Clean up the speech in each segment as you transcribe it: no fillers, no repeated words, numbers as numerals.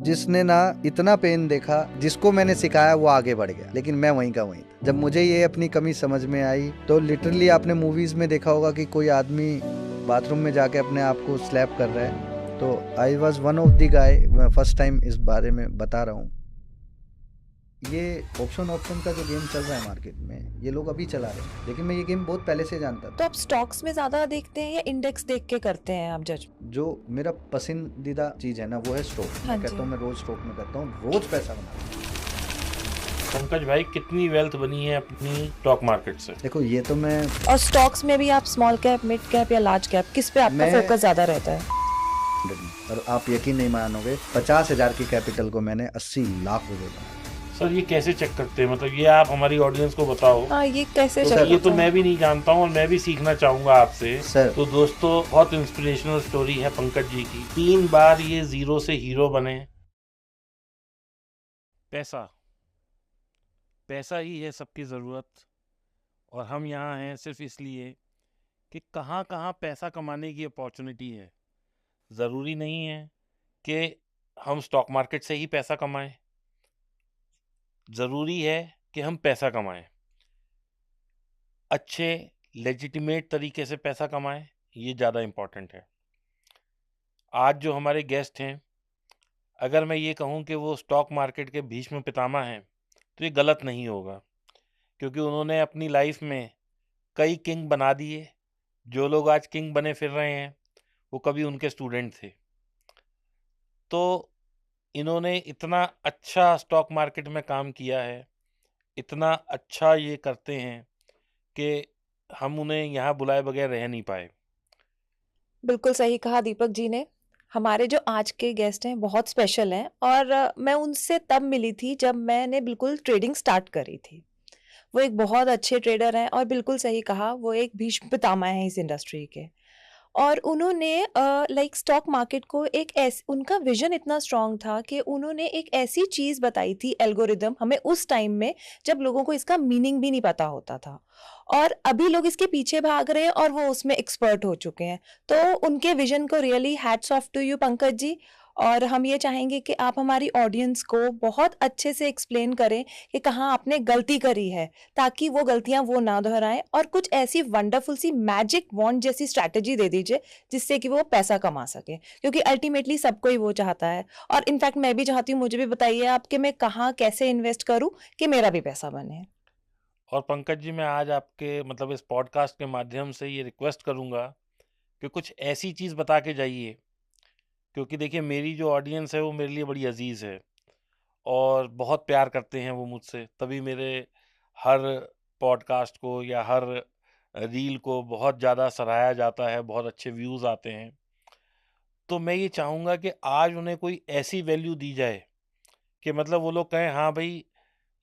जिसने ना इतना पेन देखा, जिसको मैंने सिखाया वो आगे बढ़ गया, लेकिन मैं वहीं का वहीं था। जब मुझे ये अपनी कमी समझ में आई तो लिटरली आपने मूवीज में देखा होगा कि कोई आदमी बाथरूम में जाके अपने आप को स्लैप कर रहा है, तो I was one of the guy. मैं फर्स्ट टाइम इस बारे में बता रहा हूँ। ये ऑप्शन ऑप्शन का जो गेम चल रहा है मार्केट में, ये लोग अभी चला रहे हैं, लेकिन मैं ये गेम बहुत पहले से जानता तो था। आप स्टॉक्स में ज्यादा देखते हैं या इंडेक्स देख के करते हैं आप जज? जो मेरा पसंदीदा चीज है ना वो है स्टॉक। हाँ मैं जी। कहता हूँ मैं रोज स्टॉक में करता हूँ, रोज पैसा बनाता हूँ। पंकज भाई, कितनी वेल्थ बनी है अपनी स्टॉक मार्केट से? देखो ये तो मैं और स्टॉक्स में भी आप स्मॉल कैप, मिड कैप या लार्ज कैप, किस पे आपका मैं फोकस ज्यादा रहता है? 100 में, और आप यकीन नहीं मानोगे, 50,000 की कैपिटल को मैंने 80 लाख रुपए बनाया। सर ये कैसे चेक करते हैं? मतलब ये आप हमारी ऑडियंस को बताओ। हाँ, ये कैसे तो चेक ये तो करते हैं? मैं भी नहीं जानता हूँ और मैं भी सीखना चाहूंगा आपसे। सर तो दोस्तों, बहुत इंस्पिरेशनल स्टोरी है पंकज जी की। 3 बार ये जीरो से हीरो बने। पैसा, पैसा ही है सबकी ज़रूरत। और हम यहाँ हैं सिर्फ इसलिए कि कहाँ कहाँ पैसा कमाने की अपॉर्चुनिटी है। ज़रूरी नहीं है कि हम स्टॉक मार्केट से ही पैसा कमाएं। ज़रूरी है कि हम पैसा कमाएं, अच्छे लेजिटिमेट तरीके से पैसा कमाएं। ये ज़्यादा इम्पॉर्टेंट है। आज जो हमारे गेस्ट हैं, अगर मैं ये कहूँ कि वो स्टॉक मार्केट के भीष्म पितामह हैं, तो ये गलत नहीं होगा, क्योंकि उन्होंने अपनी लाइफ में कई किंग बना दिए। जो लोग आज किंग बने फिर रहे हैं, वो कभी उनके स्टूडेंट थे। तो इन्होंने इतना अच्छा स्टॉक मार्केट में काम किया है, इतना अच्छा ये करते हैं कि हम उन्हें यहाँ बुलाए बगैर रह नहीं पाए। बिल्कुल सही कहा दीपक जी ने। हमारे जो आज के गेस्ट हैं बहुत स्पेशल हैं, और मैं उनसे तब मिली थी जब मैंने बिल्कुल ट्रेडिंग स्टार्ट करी थी। वो एक बहुत अच्छे ट्रेडर हैं, और बिल्कुल सही कहा, वो एक भीष्म पितामह हैं इस इंडस्ट्री के। और उन्होंने लाइक स्टॉक मार्केट को एक ऐस उनका विजन इतना स्ट्रांग था कि उन्होंने एक ऐसी चीज़ बताई थी, एल्गोरिदम, हमें उस टाइम में जब लोगों को इसका मीनिंग भी नहीं पता होता था। और अभी लोग इसके पीछे भाग रहे हैं और वो उसमें एक्सपर्ट हो चुके हैं। तो उनके विजन को really hats off to you Pankaj ji. और हम ये चाहेंगे कि आप हमारी ऑडियंस को बहुत अच्छे से एक्सप्लेन करें कि कहाँ आपने गलती करी है, ताकि वो गलतियां वो ना दोहराएं, और कुछ ऐसी वंडरफुल सी मैजिक वॉन्ड जैसी स्ट्रैटेजी दे दीजिए जिससे कि वो पैसा कमा सके, क्योंकि अल्टीमेटली सबको ही वो चाहता है। और इनफैक्ट मैं भी चाहती हूँ, मुझे भी बताइए आप कि मैं कहाँ कैसे इन्वेस्ट करूँ कि मेरा भी पैसा बने। और पंकज जी, मैं आज आपके मतलब इस पॉडकास्ट के माध्यम से ये रिक्वेस्ट करूँगा कि कुछ ऐसी चीज़ बता के जाइए, क्योंकि देखिए मेरी जो ऑडियंस है वो मेरे लिए बड़ी अजीज़ है और बहुत प्यार करते हैं वो मुझसे, तभी मेरे हर पॉडकास्ट को या हर रील को बहुत ज़्यादा सराहा जाता है, बहुत अच्छे व्यूज़ आते हैं। तो मैं ये चाहूँगा कि आज उन्हें कोई ऐसी वैल्यू दी जाए कि मतलब वो लोग कहें, हाँ भाई,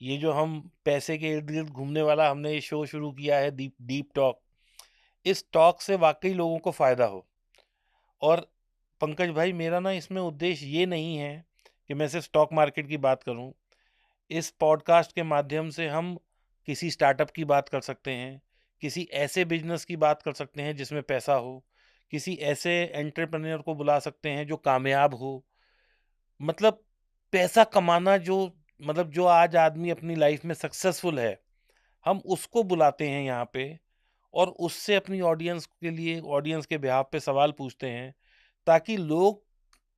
ये जो हम पैसे के इर्द गिर्द घूमने वाला हमने ये शो शुरू किया है, डीप डीप टॉक, इस टॉक से वाकई लोगों को फ़ायदा हो। और पंकज भाई, मेरा ना इसमें उद्देश्य ये नहीं है कि मैं सिर्फ स्टॉक मार्केट की बात करूं। इस पॉडकास्ट के माध्यम से हम किसी स्टार्टअप की बात कर सकते हैं, किसी ऐसे बिजनेस की बात कर सकते हैं जिसमें पैसा हो, किसी ऐसे एंटरप्रेन्योर को बुला सकते हैं जो कामयाब हो। मतलब पैसा कमाना जो, मतलब जो आज आदमी अपनी लाइफ में सक्सेसफुल है, हम उसको बुलाते हैं यहाँ पे और उससे अपनी ऑडियंस के लिए, ऑडियंस के बिहाफ पे सवाल पूछते हैं, ताकि लोग,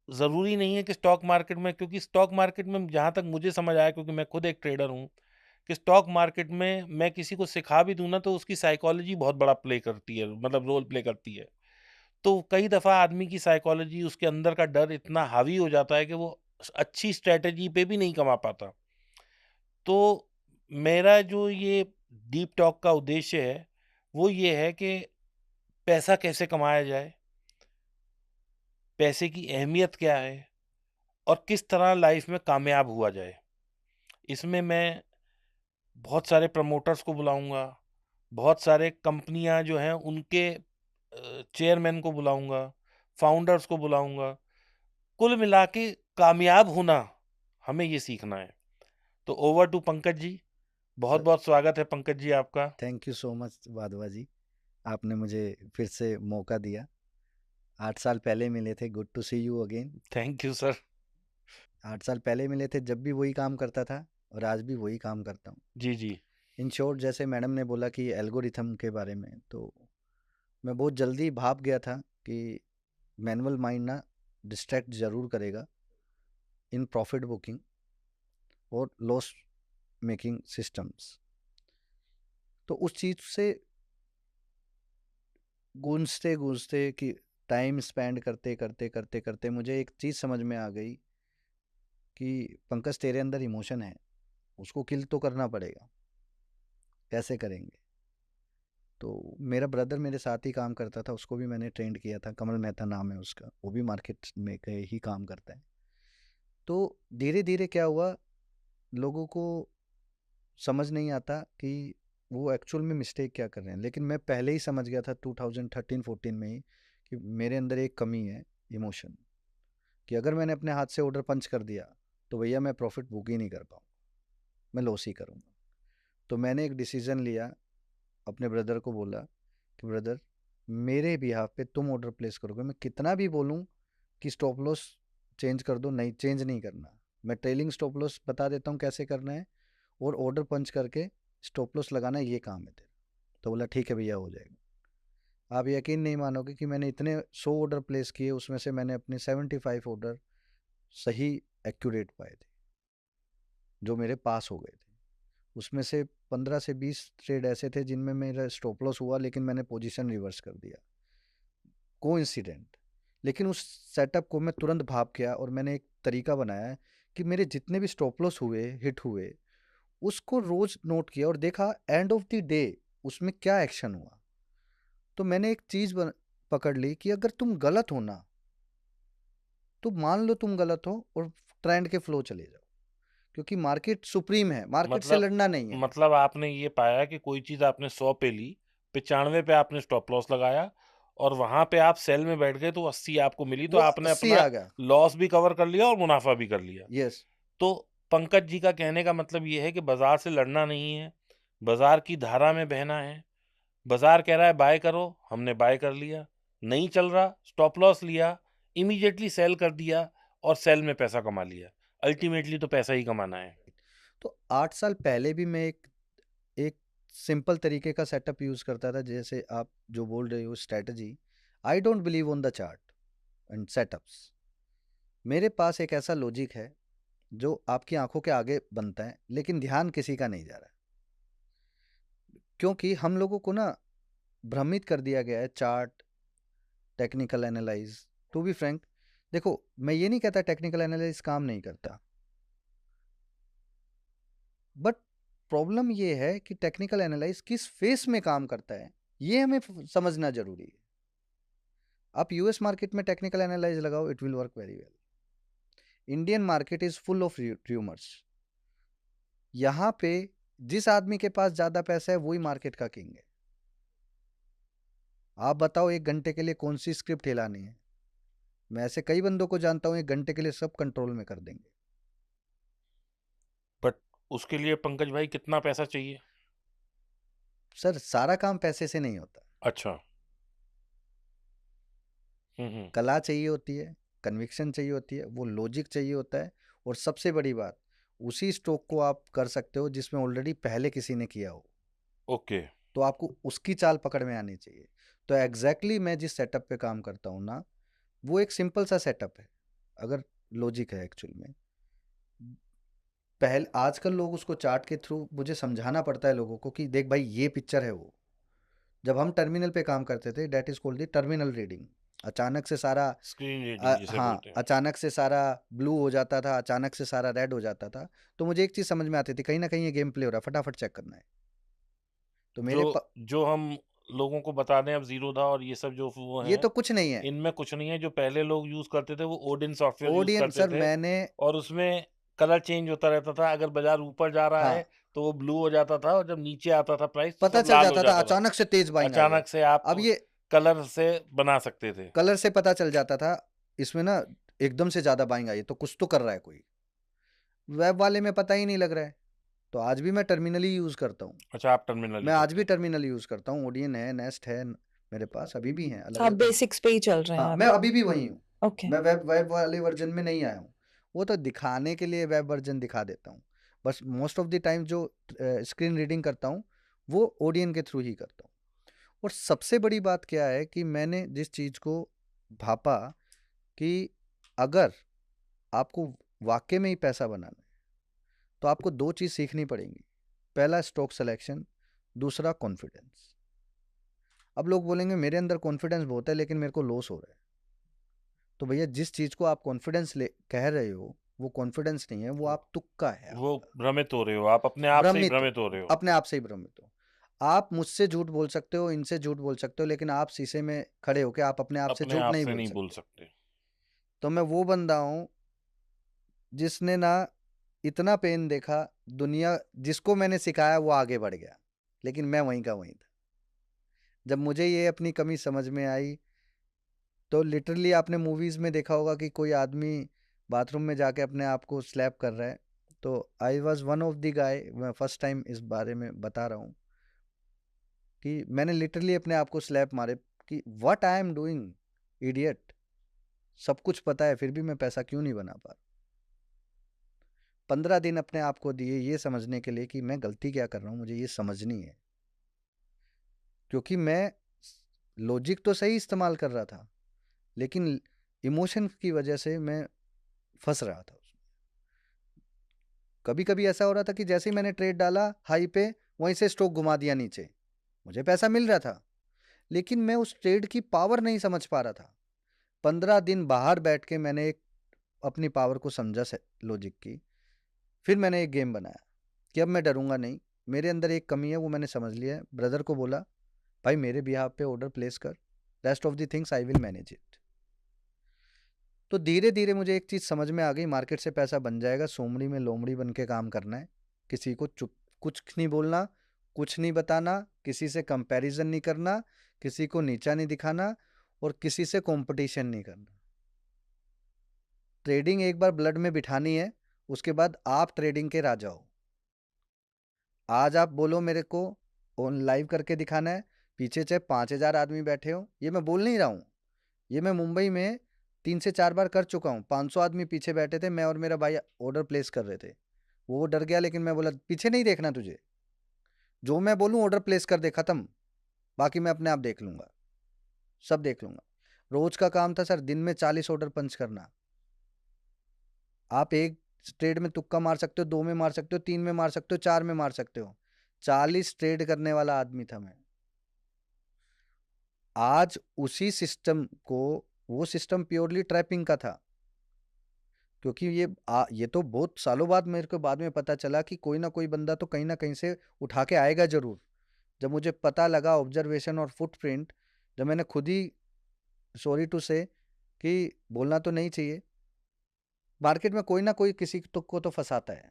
ज़रूरी नहीं है कि स्टॉक मार्केट में, क्योंकि स्टॉक मार्केट में जहाँ तक मुझे समझ आया, क्योंकि मैं खुद एक ट्रेडर हूँ, कि स्टॉक मार्केट में मैं किसी को सिखा भी दूँ ना तो उसकी साइकोलॉजी बहुत बड़ा प्ले करती है, मतलब रोल प्ले करती है। तो कई दफ़ा आदमी की साइकोलॉजी, उसके अंदर का डर इतना हावी हो जाता है कि वो अच्छी स्ट्रैटेजी पे भी नहीं कमा पाता। तो मेरा जो ये डीप टॉक का उद्देश्य है, वो ये है कि पैसा कैसे कमाया जाए, पैसे की अहमियत क्या है और किस तरह लाइफ में कामयाब हुआ जाए। इसमें मैं बहुत सारे प्रमोटर्स को बुलाऊँगा, बहुत सारे कंपनियाँ जो हैं उनके चेयरमैन को बुलाऊँगा, फाउंडर्स को बुलाऊँगा। कुल मिला के कामयाब होना, हमें ये सीखना है। तो over to Pankaj ji. Sir बहुत-बहुत स्वागत है पंकज जी आपका। Thank you so much Wadhwa ji, आपने मुझे फिर से मौका दिया। 8 साल पहले मिले थे, good to see you again. Thank you sir. 8 साल पहले मिले थे जब भी वही काम करता था और आज भी वही काम करता हूँ। जी जी। इन शॉर्ट जैसे मैडम ने बोला कि एल्गोरिथम के बारे में, तो मैं बहुत जल्दी भाप गया था कि मैनुअल माइंड ना डिस्ट्रैक्ट ज़रूर करेगा इन प्रॉफिट बुकिंग और लॉस मेकिंग सिस्टम्स। तो उस चीज़ से गूंजते गूंजते कि टाइम स्पेंड करते करते करते करते मुझे एक चीज़ समझ में आ गई कि पंकज तेरे अंदर इमोशन है, उसको किल तो करना पड़ेगा। कैसे करेंगे? तो मेरा ब्रदर मेरे साथ ही काम करता था, उसको भी मैंने ट्रेंड किया था, कमल मेहता नाम है उसका, वो भी मार्केट में के ही काम करता है। तो धीरे धीरे क्या हुआ, लोगों को समझ नहीं आता कि वो एक्चुअल में मिस्टेक क्या कर रहे हैं, लेकिन मैं पहले ही समझ गया था 2013-14 में ही कि मेरे अंदर एक कमी है, इमोशन, कि अगर मैंने अपने हाथ से ऑर्डर पंच कर दिया तो भैया मैं प्रॉफिट बुक ही नहीं कर पाऊँ, मैं लॉस ही करूँगा। तो मैंने एक डिसीज़न लिया, अपने ब्रदर को बोला कि ब्रदर मेरे बिहाफ पे तुम ऑर्डर प्लेस करोगे, मैं कितना भी बोलूँ कि स्टॉप लॉस चेंज कर दो, नहीं चेंज नहीं करना, मैं ट्रेलिंग स्टॉप लॉस बता देता हूँ कैसे करना है और ऑर्डर पंच करके स्टॉप लॉस लगाना, ये काम है तेरा। तो बोला ठीक है भैया, हो जाएगा। आप यकीन नहीं मानोगे कि मैंने इतने 100 ऑर्डर प्लेस किए, उसमें से मैंने अपने 75 ऑर्डर सही एक्यूरेट पाए थे, जो मेरे पास हो गए थे। उसमें से 15 से 20 ट्रेड ऐसे थे जिनमें मेरा स्टॉप लॉस हुआ, लेकिन मैंने पोजीशन रिवर्स कर दिया, कोइंसिडेंट। लेकिन उस सेटअप को मैं तुरंत भाप गया और मैंने एक तरीका बनाया कि मेरे जितने भी स्टॉप लॉस हुए, हिट हुए, उसको रोज नोट किया और देखा एंड ऑफ द डे उसमें क्या एक्शन हुआ। तो मैंने एक चीज पकड़ ली कि अगर तुम गलत हो ना, तो मान लो तुम गलत हो और ट्रेंड के फ्लो चले जाओ, क्योंकि मार्केट सुप्रीम है, मार्केट से मतलब लड़ना नहीं है। मतलब आपने ये पाया कि कोई चीज़ आपने 100 पे ली, 95 पे आपने स्टॉप लॉस लगाया और वहाँ पे आप सेल में बैठ गए तो 80 आपको मिली, तो वो आपने 80 अपना आ गया। लॉस भी कवर कर लिया और मुनाफ़ा भी कर लिया। यस। तो पंकज जी का कहने का मतलब ये है कि बाज़ार से लड़ना नहीं है, बाज़ार की धारा में बहना है। बाज़ार कह रहा है बाय करो, हमने बाय कर लिया, नहीं चल रहा, स्टॉप लॉस लिया, इमीडिएटली सेल कर दिया और सेल में पैसा कमा लिया। अल्टीमेटली तो पैसा ही कमाना है। तो 8 साल पहले भी मैं एक सिंपल तरीके का सेटअप यूज करता था, जैसे आप जो बोल रहे हो strategy. I don't believe on the chart and setups. मेरे पास एक ऐसा लॉजिक है जो आपकी आंखों के आगे बनता है, लेकिन ध्यान किसी का नहीं जा रहा है, क्योंकि हम लोगों को ना भ्रमित कर दिया गया है chart, technical analyse. To be frank, देखो मैं ये नहीं कहता टेक्निकल एनालिसिस काम नहीं करता, बट प्रॉब्लम ये है कि टेक्निकल एनालाइज किस फेस में काम करता है, ये हमें समझना जरूरी है। आप यूएस मार्केट में टेक्निकल एनालाइज लगाओ, it will work very well. Indian market is full of tumours. यहाँ पे जिस आदमी के पास ज्यादा पैसा है वही मार्केट का किंग है। आप बताओ 1 घंटे के लिए कौन सी स्क्रिप्ट हिलानी है? मैं ऐसे कई बंदों को जानता हूँ 1 घंटे के लिए सब कंट्रोल में कर देंगे। बट उसके लिए पंकज भाई कितना पैसा चाहिए? सर सारा काम पैसे से नहीं होता, अच्छा। हुँ। कला चाहिए होती है, कन्विक्शन चाहिए होती है, वो लॉजिक चाहिए होता है, और सबसे बड़ी बात, उसी स्ट्रोक को आप कर सकते हो जिसमें ऑलरेडी पहले किसी ने किया हो, ओके। तो आपको उसकी चाल पकड़ में आनी चाहिए। तो एग्जैक्टली मैं जिस सेटअप पे काम करता हूँ ना, वो एक सिंपल सा सेटअप है, अगर लॉजिक है एक्चुअल में। पहले आजकल लोग उसको चार्ट के थ्रू मुझे समझाना पड़ता है लोगों को कि देख भाई ये पिक्चर है वो। जब हम टर्मिनल पे काम करते थे, that is called the terminal reading. अचानक से सारा स्क्रीन रीडिंग जिसे हाँ, बोलते हैं। अचानक से सारा ब्लू हो जाता था, अचानक से सारा रेड हो जाता था। तो मुझे एक चीज समझ में आती थी, कहीं ना कहीं ये गेम प्ले हो रहा है, फटाफट चेक करना है। तो जो जो हम लोगों को बता दें, अब ज़ीरोधा और ये सब जो वो ये हैं, तो कुछ नहीं है। इनमें कुछ नहीं है। जो पहले लोग यूज़ करते थे वो ओडिन सॉफ्टवेयर यूज़ ओडियन करते सर थे मैंने, और उसमें कलर चेंज होता रहता था। अगर बाज़ार ऊपर जा रहा है हाँ, तो वो ब्लू हो जाता था और जब नीचे आता था प्राइस तो पता सब चल लाल हो जाता था, जाता था। अचानक से तेज बाइंग आई है। अचानक से आप अब ये कलर से बना सकते थे। कलर से पता चल जाता था, इसमें ना एकदम से ज्यादा बाइंग आई है, तो कुछ तो कर रहा है कोई। वेब वाले में पता ही नहीं लग रहा है। तो आज भी मैं टर्मिनल ही यूज करता हूँ। अच्छा, आप टर्मिनल मैं यूज़ आज करते भी हैं। टर्मिनल यूज करता हूँ, ओडियन है, नेस्ट है, मेरे पास अभी भी हैं अलग आप अलग। बेसिक्स पे ही चल रहे हैं हाँ, मैं अभी। अभी भी वही हूँ। ओके। मैं वेब वेब वाले वर्जन में नहीं आया हूँ। वो तो दिखाने के लिए वेब वर्जन दिखा देता हूँ, बस मोस्ट ऑफ द टाइम जो स्क्रीन रीडिंग करता हूँ वो ओडियन के थ्रू ही करता हूँ। और सबसे बड़ी बात क्या है कि मैंने जिस चीज़ को भापा कि अगर आपको वाकई में ही पैसा बनाना है तो आपको 2 चीज़ सीखनी पड़ेंगी। पहला स्टॉक सिलेक्शन, दूसरा कॉन्फिडेंस। अब लोग बोलेंगे मेरे अंदर कॉन्फिडेंस बहुत है लेकिन मेरे को लॉस हो रहा है। तो भैया जिस चीज़ को आप कॉन्फिडेंस ले कह रहे हो वो कॉन्फिडेंस नहीं है, वो आप तुक्का है वो आपका। भ्रमित हो रहे हो, आप अपने आप से ही भ्रमित हो, भ्रमित हो रहे हो। अपने आप से ही भ्रमित हो। आप मुझसे झूठ बोल सकते हो, इनसे झूठ बोल सकते हो, लेकिन आप शीशे में खड़े होके आप अपने आप से अपने झूठ आप नहीं से बोल नहीं बोल सकते। सकते। तो मैं वो बंदा हूँ जिसने ना इतना पेन देखा, दुनिया जिसको मैंने सिखाया वो आगे बढ़ गया, लेकिन मैं वहीं का वहीं था। जब मुझे ये अपनी कमी समझ में आई तो लिटरली आपने मूवीज में देखा होगा कि कोई आदमी बाथरूम में जाके अपने आप को स्लैप कर रहा है, तो I was one of the guy. मैं फर्स्ट टाइम इस बारे में बता रहा हूँ कि मैंने लिटरली अपने आप को स्लैप मारे कि what I am doing idiot. सब कुछ पता है फिर भी मैं पैसा क्यों नहीं बना पा रहा। 15 दिन अपने आप को दिए ये समझने के लिए कि मैं गलती क्या कर रहा हूँ, मुझे ये समझनी है। क्योंकि मैं लॉजिक तो सही इस्तेमाल कर रहा था लेकिन इमोशन की वजह से मैं फंस रहा था उसमें। कभी कभी ऐसा हो रहा था कि जैसे ही मैंने ट्रेड डाला हाई पे, वहीं से स्टॉक घुमा दिया नीचे। मुझे पैसा मिल रहा था लेकिन मैं उस ट्रेड की पावर नहीं समझ पा रहा था। 15 दिन बाहर बैठ के मैंने एक अपनी पावर को समझा लॉजिक की। फिर मैंने एक गेम बनाया कि अब मैं डरूंगा नहीं। मेरे अंदर एक कमी है वो मैंने समझ लिया है। ब्रदर को बोला भाई मेरे बिहाफ पे ऑर्डर प्लेस कर, rest of the things I will manage it. तो धीरे धीरे मुझे एक चीज़ समझ में आ गई, मार्केट से पैसा बन जाएगा, सोमड़ी में लोमड़ी बन के काम करना है। किसी को चुप कुछ नहीं बोलना, कुछ नहीं बताना, किसी से कंपैरिजन नहीं करना, किसी को नीचा नहीं दिखाना और किसी से कंपटीशन नहीं करना। ट्रेडिंग एक बार ब्लड में बिठानी है, उसके बाद आप ट्रेडिंग के राजा हो। आज आप बोलो मेरे को ऑन लाइव करके दिखाना है, पीछे चाहे 5,000 आदमी बैठे हो, ये मैं बोल नहीं रहा हूँ। ये मैं मुंबई में 3 से 4 बार कर चुका हूँ। 500 आदमी पीछे बैठे थे, मैं और मेरा भाई ऑर्डर प्लेस कर रहे थे। वो डर गया लेकिन मैं बोला पीछे नहीं देखना तुझे, जो मैं बोलूँ ऑर्डर प्लेस कर दे, खत्म, बाकी मैं अपने आप देख लूंगा, सब देख लूंगा। रोज का काम था सर दिन में 40 ऑर्डर पंच करना। आप एक ट्रेड में तुक्का मार सकते हो, 2 में मार सकते हो, 3 में मार सकते हो, 4 में मार सकते हो। 40 ट्रेड करने वाला आदमी था मैं। आज उसी सिस्टम को, वो सिस्टम प्योरली ट्रैपिंग का था। क्योंकि ये तो बहुत सालों बाद मेरे को बाद में पता चला कि कोई ना कोई बंदा तो कहीं ना कहीं से उठा के आएगा जरूर। जब मुझे पता लगा ऑब्जर्वेशन और फुटप्रिंट, जब मैंने खुद ही, सॉरी टू से, कि बोलना तो नहीं चाहिए, मार्केट में कोई ना कोई किसी को तो फंसाता है।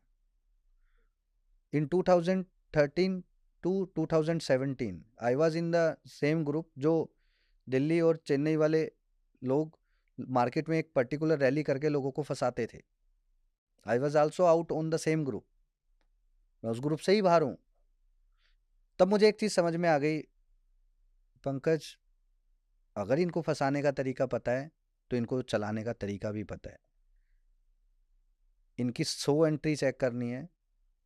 In 2013 to 2017 I was in the same group जो दिल्ली और चेन्नई वाले लोग मार्केट में एक पर्टिकुलर रैली करके लोगों को फंसाते थे। I was also out on the same group, मैं उस ग्रुप से ही बाहर हूँ। तब मुझे एक चीज़ समझ में आ गई, पंकज अगर इनको फंसाने का तरीका पता है तो इनको चलाने का तरीका भी पता है। इनकी 100 एंट्री चेक करनी है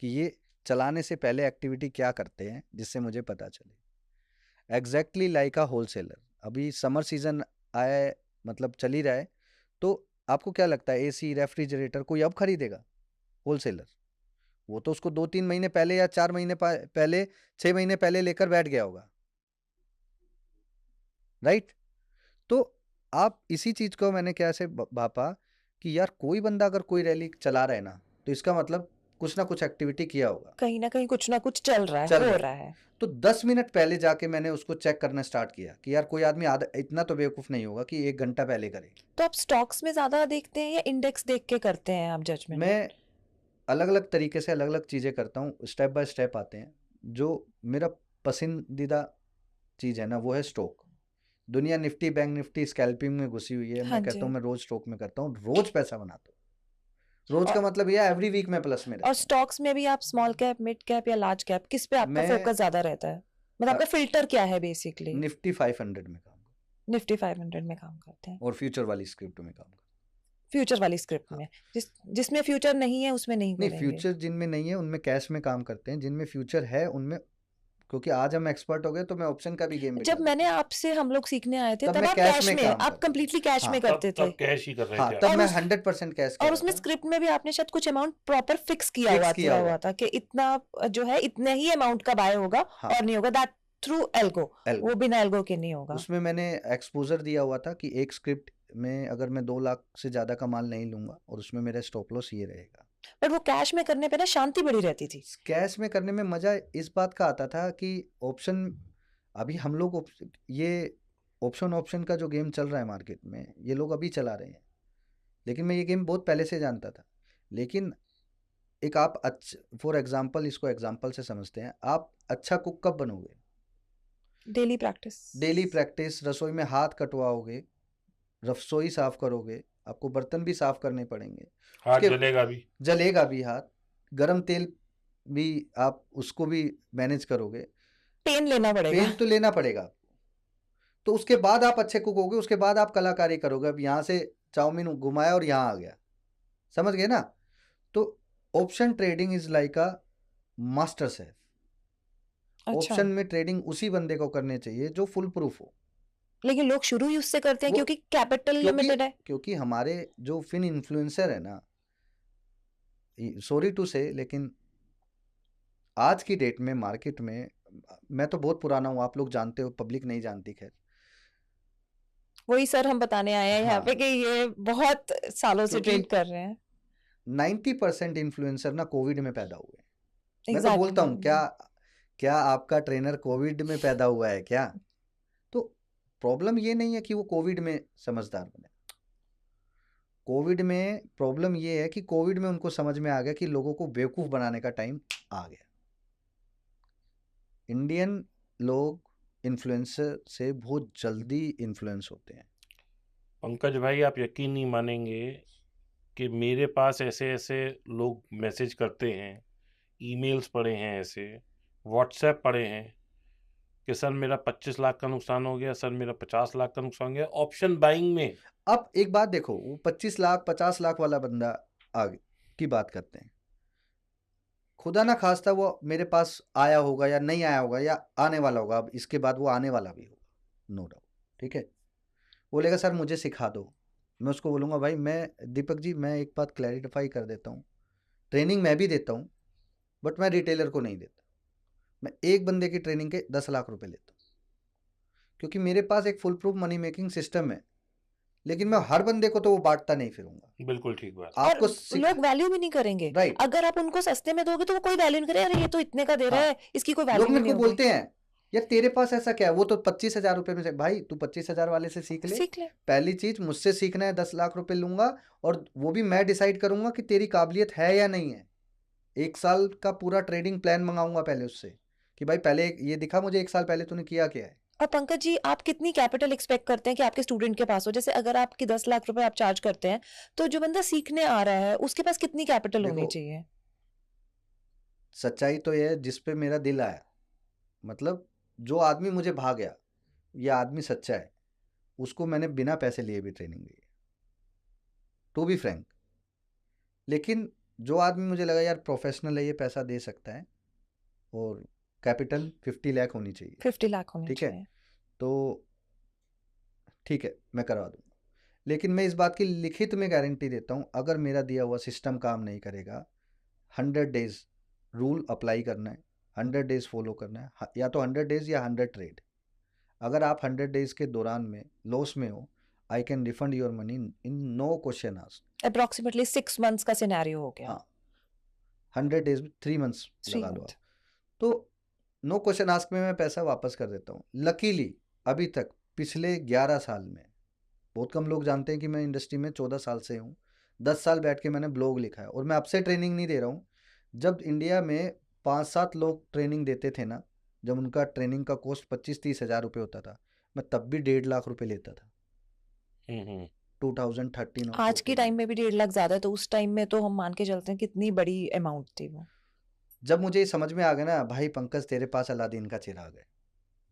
कि ये चलाने से पहले एक्टिविटी क्या करते हैं, जिससे मुझे पता चले। एग्जैक्टली लाइक अ होलसेलर। अभी समर सीजन आया है, मतलब चल ही रहा है, तो आपको क्या लगता है एसी रेफ्रिजरेटर कोई अब खरीदेगा? होलसेलर वो तो उसको 2-3 महीने पहले या 4 महीने पहले, 6 महीने पहले लेकर बैठ गया होगा, राइट? तो आप इसी चीज को मैंने कैसे भापा कि यार कोई बंदा अगर कोई रैली चला रहा है ना, तो इसका मतलब कुछ ना कुछ एक्टिविटी किया होगा, कहीं ना कहीं कुछ ना कुछ चल रहा है, चल हो रहा रहा है। है। तो 10 मिनट पहले जाके मैंने उसको चेक करना स्टार्ट किया कि यार कोई आदमी आधा इतना तो बेवकूफ नहीं होगा कि 1 घंटा पहले करे। तो आप स्टॉक्स में ज्यादा देखते हैं या इंडेक्स देख के करते हैं आप जजमेंट? मैं अलग अलग तरीके से अलग अलग चीज़ें करता हूँ, स्टेप बाय स्टेप आते हैं। जो मेरा पसंदीदा चीज़ है ना वो है स्टॉक। दुनिया निफ्टी बैंक निफ्टी स्कैल्पिंग में घुसी हुई है, हाँ मैं कहता जी। हूँ मैं रोज स्टॉक में करता हूँ, रोज पैसा बनाता हूँ। रोज का और मतलब ये एवरी वीक में प्लस में रहता हूँ। स्टॉक्स में भी आप स्मॉल कैप, मिड कैप या लार्ज कैप, किस पे आपका मैं फोकस ज्यादा रहता है? मतलब आपका फिल्टर क्या है बेसिकली? निफ्टी 500 में काम करता निफ्टी 500 में काम करते हैं। हूँ और फ्यूचर वाली स्क्रिप्ट में काम करता फ्यूचर वाली स्क्रिप्ट हाँ में, जिसमें फ्यूचर नहीं है उसमें नहीं नहीं, करेंगे। फ्यूचर जिनमें नहीं है उनमें कैश में काम करते हैं, जिनमें फ्यूचर है उनमें, क्योंकि आज हम एक्सपर्ट हो गए तो मैं ऑप्शन का भी गेम बिठा जब मैंने देता हूँ, आपसे हम लोग सीखने आए थे तब तब मैं आप कैश कैश में में, काम आप करता था। कंप्लीटली कैश में हाँ करते थे, तब कैश ही कर रहे हाँ थे तब आप। और मैं उस 100% कैश कर और रहा उसमें था, स्क्रिप्ट में भी आपने शायद कुछ अमाउंट प्रॉपर फिक्स किया फिक्स किया हुआ हुआ था कि इतना जो है इतने ही अमाउंट का बाय होगा हाँ और नहीं होगा, दैट थ्रू एल्गो, वो एल्गो। बिना एल्गो के नहीं होगा। उसमें मैंने एक्सपोजर दिया हुआ था कि एक स्क्रिप्ट में अगर मैं 2 लाख से ज़्यादा का माल नहीं लूंगा और उसमें मेरा स्टॉप लॉस ये रहेगा। बट वो कैश में करने पे ना शांति बड़ी रहती थी। कैश में करने में मज़ा इस बात का आता था कि ऑप्शन, अभी हम लोग ये ऑप्शन का जो गेम चल रहा है मार्केट में, ये लोग अभी चला रहे हैं, लेकिन मैं ये गेम बहुत पहले से जानता था। लेकिन एक आप फॉर एग्जाम्पल, इसको एग्जाम्पल से समझते हैं, आप अच्छा कुक कब बनोगे? Daily practice. डेली प्रैक्टिस, रसोई में हाथ कटवाओगे, रसोई साफ करोगे, आपको बर्तन भी साफ करने पड़ेंगे, हाथ उसके जलेगा भी भी। हाथ, गरम तेल भी आप उसको भी मैनेज करोगे, पेन लेना पड़ेगा। पेन तो लेना पड़ेगा, तो उसके बाद आप अच्छे कुक होगे, उसके बाद आप कलाकारी करोगे। अब यहाँ से चाउमीन घुमाया और यहाँ आ गया, समझ गए ना? तो option trading is like a master chef. अच्छा, ऑप्शन में ट्रेडिंग उसी बंदे को करने चाहिए जो फुल प्रूफ हो। लेकिन लोग शुरू ही उससे करते हैं वो क्योंकि कैपिटल लिमिटेड है। क्योंकि हमारे जो फिन इन्फ्लुएंसर है ना, सॉरी टू से, लेकिन आज की डेट में मार्केट में, मैं तो बहुत पुराना हूँ, आप लोग जानते हो, पब्लिक नहीं जानती, खैर। वही सर हम बताने आए हैं यहाँ हाँ, पे कि ये बहुत सालों से क्योंकि ट्रेड कर रहे हैं। 90% इन्फ्लुएंसर ना कोविड में पैदा हुए। मैं तो एग्जैक्टली बोलता हूँ, क्या क्या आपका ट्रेनर कोविड में पैदा हुआ है क्या? तो प्रॉब्लम ये नहीं है कि वो कोविड में समझदार बने, कोविड में प्रॉब्लम ये है कि कोविड में उनको समझ में आ गया कि लोगों को बेवकूफ़ बनाने का टाइम आ गया। इंडियन लोग इन्फ्लुएंसर से बहुत जल्दी इन्फ्लुएंस होते हैं। पंकज भाई, आप यकीन नहीं मानेंगे कि मेरे पास ऐसे ऐसे लोग मैसेज करते हैं, ईमेल्स पड़े हैं, ऐसे व्हाट्सएप पड़े हैं कि सर मेरा 25 लाख का नुकसान हो गया, सर मेरा 50 लाख का नुकसान हो गया ऑप्शन बाइंग में। अब एक बात देखो, वो 25 लाख 50 लाख वाला बंदा आगे की बात करते हैं, खुदा ना खास्ता वो मेरे पास आया होगा या नहीं आया होगा या आने वाला होगा, अब इसके बाद वो आने वाला भी होगा, नो डाउट, ठीक है। बोलेगा सर मुझे सिखा दो, मैं उसको बोलूँगा भाई, मैं दीपक जी, मैं एक बात क्लैरिफाई कर देता हूँ, ट्रेनिंग मैं भी देता हूँ, बट मैं रिटेलर को नहीं देता, मैं एक बंदे की ट्रेनिंग के 10 लाख रुपए लेता हूँ, क्योंकि मेरे पास एक full proof money making system है। लेकिन मैं हर बंदे को तो वो बांटता नहीं फिरूंगा। बिल्कुल ठीक बात। और आपको लोग वैल्यू भी नहीं करेंगे। राइट, अगर आप उनको सस्ते में दोगे तो वो कोई वैल्यू नहीं करेगा, अरे ये तो इतने का दे रहा हाँ, है, इसकी कोई लोग वैल्यू मेरे नहीं को होगी। बोलते हैं यार तेरे पास ऐसा क्या है, वो तो 25,000 रुपए में से, भाई तू 25,000 वाले से सीख ले। सीख ले। पहली चीज, मुझसे सीखना है, 10 लाख रुपए लूंगा और वो भी मैं डिसाइड करूंगा कि तेरी काबिलियत है या नहीं है। 1 साल का पूरा ट्रेडिंग प्लान मंगाऊंगा पहले उससे कि भाई पहले ये दिखा मुझे 1 साल पहले तूने किया क्या है। और पंकज जी, आप कितनी कैपिटल एक्सपेक्ट करते हैं कि आपके स्टूडेंट के पास हो? जैसे अगर आपकी 10 लाख रुपए आप चार्ज करते हैं, तो जो बंदा सीखने आ रहा है उसके पास कितनी कैपिटल होनी देखो, चाहिए? सच्चाई तो ये है, जिस पे मेरा दिल आया, मतलब जो आदमी मुझे भा गया, ये आदमी सच्चा है, उसको मैंने बिना पैसे लिए भी ट्रेनिंग दी है, टू बी फ्रैंक। लेकिन जो आदमी मुझे लगा यार प्रोफेशनल है, ये पैसा दे सकता है, और कैपिटल 50 लाख होनी चाहिए, 50 लाख होनी ठीक है, चाहिए। तो ठीक है मैं करवा दूंगा। लेकिन मैं इस बात की लिखित में गारंटी देता हूँ, अगर मेरा दिया हुआ सिस्टम काम नहीं करेगा, 100 डेज रूल अप्लाई करना है, 100 डेज फॉलो करना है, या तो 100 डेज या 100 ट्रेड। अगर आप 100 डेज के दौरान में लॉस में हो, I can refund your money in no question asked. Approximately 6 months का सिनेरियो हो गया। हाँ, 100 डेज में 3 मंथ्स 3 लगा लो आप, मंथ। तो नो क्वेश्चन आस्क में मैं पैसा वापस कर देता हूँ। लकीली अभी तक पिछले 11 साल में, बहुत कम लोग जानते हैं कि मैं इंडस्ट्री में 14 साल से हूँ, 10 साल बैठ के मैंने ब्लॉग लिखा है, और मैं अब से ट्रेनिंग नहीं दे रहा हूँ। जब इंडिया में 5-7 लोग ट्रेनिंग देते थे ना, जब उनका ट्रेनिंग का कॉस्ट 25-30 हज़ार रुपये होता था, मैं तब भी 1.5 लाख रुपए लेता था, 2013 और आज के 14 टाइम में। में भी 1.5 लाख ज्यादा है, तो उस टाइम में तो हम मान के चलते हैं कितनी बड़ी अमाउंट थी वो। जब मुझे ये समझ में आ गया ना, भाई पंकज तेरे पास अलादीन का चिराग है,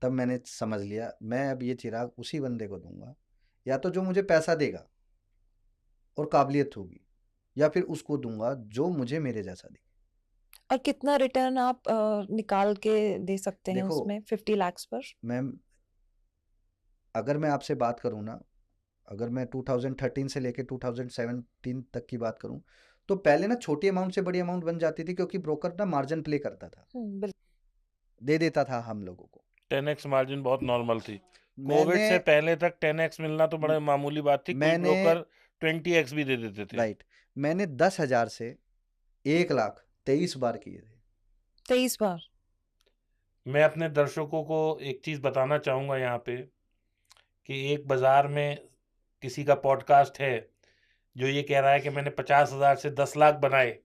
तब मैंने समझ लिया मैं अब ये चिराग उसी बंदे को दूंगा, या तो जो मुझे पैसा देगा, और काबिलियत होगी, या फिर उसको दूंगा जो मुझे मेरे जैसा दिखे। और कितना रिटर्न आप निकाल के दे सकते हैं देखो उसमें 50 लाख पर? मैम, अगर मैं आपसे बात करूँ ना, अगर मैं 2013 से लेके 2017 तक की बात करूँ, तो पहले ना छोटी अमाउंट से बड़ी अमाउंट बन जाती थी, क्योंकि ब्रोकर ना मार्जिन प्ले करता था, दे देता था हम लोगों को। 10x मार्जिन बहुत नॉर्मल थी। कोविड मैंने से पहले तक 10x मिलना तो बड़ा मामूली बात थी, कुछ मैंने ब्रोकर 20x भी दे देते थे। राइट, मैंने 10,000 से 1 लाख 23 बार किए थे। 23 बार? मैं अपने दर्शकों को एक चीज बताना चाहूंगा यहाँ पे कि एक बाजार में किसी का पॉडकास्ट है जो ये कह रहा है कि मैंने 50,000 से 10 लाख बनाए,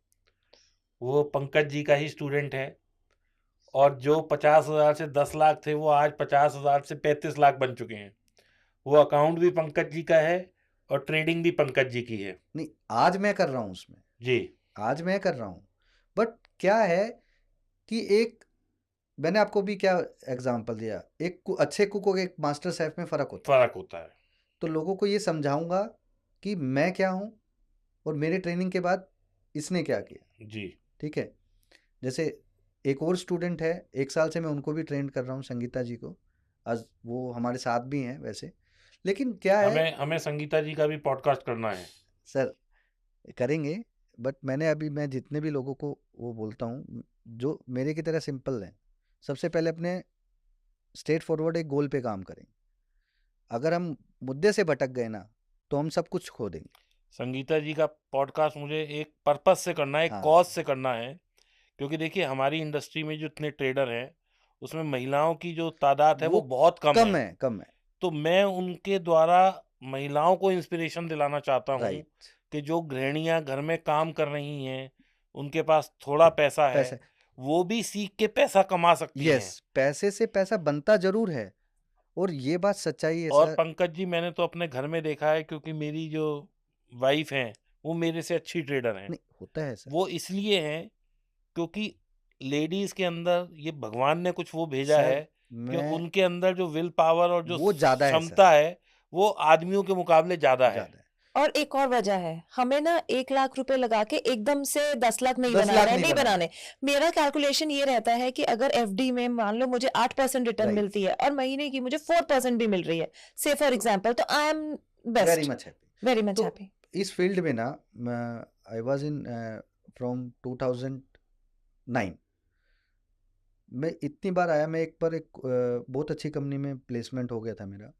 वो पंकज जी का ही स्टूडेंट है। और जो 50,000 से 10 लाख थे वो आज 50,000 से 35 लाख बन चुके हैं। वो अकाउंट भी पंकज जी का है और ट्रेडिंग भी पंकज जी की है। नहीं, आज मैं कर रहा हूँ उसमें, जी आज मैं कर रहा हूँ, बट क्या है कि एक, मैंने आपको भी क्या एग्जांपल दिया, एक अच्छे कुक और एक मास्टर शेफ में फ़र्क होता है। फर्क होता है। तो लोगों को ये समझाऊंगा कि मैं क्या हूँ और मेरे ट्रेनिंग के बाद इसने क्या किया। जी ठीक है, जैसे एक और स्टूडेंट है, 1 साल से मैं उनको भी ट्रेन कर रहा हूँ, संगीता जी को। आज वो हमारे साथ भी हैं वैसे, लेकिन क्या है हमें संगीता जी का भी पॉडकास्ट करना है। सर, करेंगे, बट मैं जितने भी लोगों को वो बोलता हूँ जो मेरे की तरह सिंपल हैं, सबसे पहले अपने स्ट्रेट फॉरवर्ड एक गोल पे काम करें। अगर हम मुद्दे से भटक गए ना, तो हम सब कुछ खो देंगे। संगीता जी का पॉडकास्ट मुझे एक पर्पस से करना है, एक हाँ, कॉज से करना है। क्योंकि देखिए हमारी इंडस्ट्री में जो इतने ट्रेडर हैं उसमें महिलाओं की जो तादाद है वो वो बहुत कम कम है। है, कम है। तो मैं उनके द्वारा महिलाओं को इंस्पिरेशन दिलाना चाहता हूँ राइट, कि जो गृहिणियां घर में काम कर रही हैं, उनके पास थोड़ा पैसा है, पैसे, वो भी सीख के पैसा कमा सकती यस, हैं। पैसे से पैसा बनता जरूर है, और ये बात सच्चाई है और सर। पंकज जी, मैंने तो अपने घर में देखा है, क्योंकि मेरी जो वाइफ हैं वो मेरे से अच्छी ट्रेडर हैं। नहीं, होता है सर। वो इसलिए हैं क्योंकि लेडीज के अंदर ये भगवान ने कुछ वो भेजा सर है कि मैं, उनके अंदर जो विल पावर और जो वो ज्यादा है सर, क्षमता है वो आदमियों के मुकाबले ज्यादा है। ज्यादा है। और एक और वजह है, हमें ना 1 लाख रुपए लगा के एकदम से 10 लाख नहीं 10 बनाना लाख है, नहीं नहीं बनाना। बनाने। मेरा कैलकुलेशन ये रहता है कि अगर एफडी में मान लो मुझे 8% रिटर्न राइट, मिलती है और महीने की मुझे 4% भी मिल रही है, से फॉर एग्जाम्पल, तो I am very best, much happy. Very much तो हैप्पी। इस फील्ड में ना, आई वाज इन फ्रॉम 2009, मैं इतनी बार आया, मैं एक बार एक बहुत अच्छी कंपनी में प्लेसमेंट हो गया था मेरा।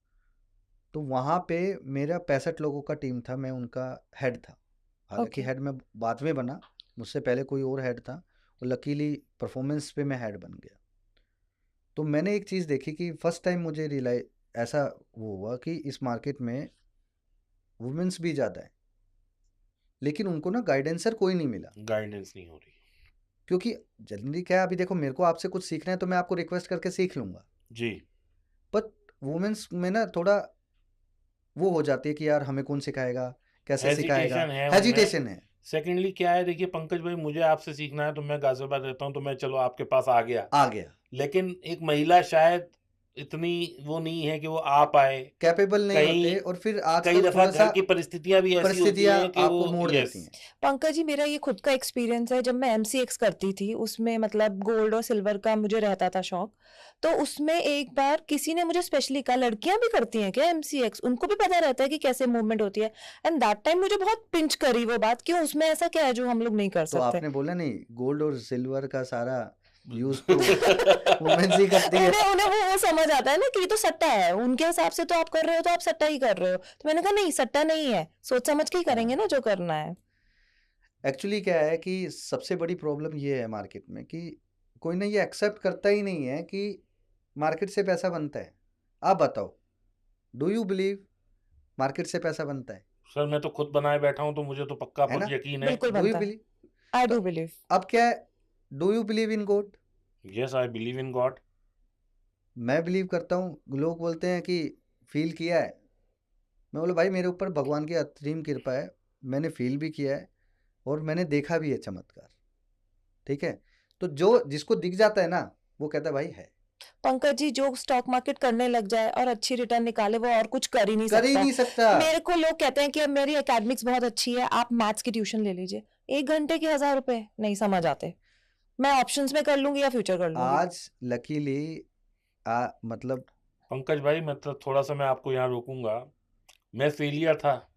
तो वहाँ पे मेरा 65 लोगों का टीम था, मैं उनका हेड था। हालांकि ओके। हेड में बाद में बना, मुझसे पहले कोई और हेड था, और लकीली परफॉर्मेंस पे मैं हेड बन गया। तो मैंने एक चीज़ देखी कि फर्स्ट टाइम मुझे रियलाइज ऐसा वो हुआ कि इस मार्केट में वुमेन्स भी ज़्यादा है, लेकिन उनको ना गाइडेंसर कोई नहीं मिला। गाइडेंस नहीं हो रही। क्योंकि जल्दी क्या है, अभी देखो मेरे को आपसे कुछ सीखना है तो मैं आपको रिक्वेस्ट करके सीख लूँगा, जी बट वुमेन्स में ना थोड़ा वो हो जाती है कि यार हमें कौन सिखाएगा, कैसे सिखाएगा, हेजिटेशन है उनमें। हेजिटेशन है। सेकेंडली क्या है, देखिए पंकज भाई, मुझे आपसे सीखना है तो मैं गाजियाबाद रहता हूँ, तो मैं चलो आपके पास आ गया। आ गया, लेकिन एक महिला शायद इतनी वो नहीं है कि वो आ पाए। कैपेबल नहीं होते, कहीं और फिर कई आजकल दफा थोड़ा सा घर की परिस्थितियां भी ऐसी होती परिस्थितियां हैं कि आपको वो मोड़ यस। देती हैं। पंकज जी, मेरा ये खुद का एक्सपीरियंस है, जब मैं एमसीएक्स करती थी उसमें मतलब गोल्ड और सिल्वर का मुझे रहता था शौक। तो उसमें एक बार किसी ने मुझे स्पेशली कहा, लड़कियां भी करती हैं क्या एमसीएक्स, उनको भी पता रहता है कि कैसे मूवमेंट होती है? एंड दैट टाइम मुझे बहुत पिंच करी वो बात, क्यों, उसमें ऐसा क्या है जो हम लोग नहीं कर तो सकते? आपने बोला नहीं, गोल्ड और सिल्वर का सारा यूज तो वुमेन्स ही करती है। उन्हें उन्हें वो समझ आता है ना कि ये तो सट्टा है, उनके हिसाब से तो आप कर रहे हो तो आप सट्टा ही कर रहे हो। तो मैंने कहा नहीं, सट्टा नहीं है, सोच समझ के ही करेंगे ना जो करना है। एक्चुअली क्या है कि सबसे बड़ी प्रॉब्लम ये है मार्केट में कि कोई ना ये एक्सेप्ट करता ही नहीं है कि मार्केट से पैसा बनता है। आप बताओ, डू यू बिलीव मार्केट से पैसा बनता है? सर मैं तो खुद बनाए बैठा हूँ, तो मुझे तो पक्का है ना? यकीन है। बिल्कुल डू यू बनता है। बिलीव? आई तो डू बिलीव। अब क्या है, do you believe in God? Yes, I believe in God. मैं बिलीव करता हूँ। लोग बोलते हैं कि फील किया है, मैं बोला भाई मेरे ऊपर भगवान की अतरीम कृपा है, मैंने फील भी किया है और मैंने देखा भी है चमत्कार। ठीक है, तो जो जिसको दिख जाता है ना, वो कहता है भाई है। पंकज जी, जो स्टॉक मार्केट करने लग जाए और अच्छी रिटर्न निकाले वो और कुछ कर ही नहीं कर ही सकता। नहीं सकता। मेरे को लोग कहते हैं कि अब मेरी एकेडमिक्स बहुत अच्छी है, आप मैथ्स की ट्यूशन ले लीजिए। 1 घंटे के 1000 रुपए नहीं समझ आते। मैं ऑप्शंस में कर लूंगी या फ्यूचर कर लूंगी। आज लकीली मतलब पंकज भाई मतलब थोड़ा सा मैं आपको यहाँ रोकूंगा। मैं फेलियर था,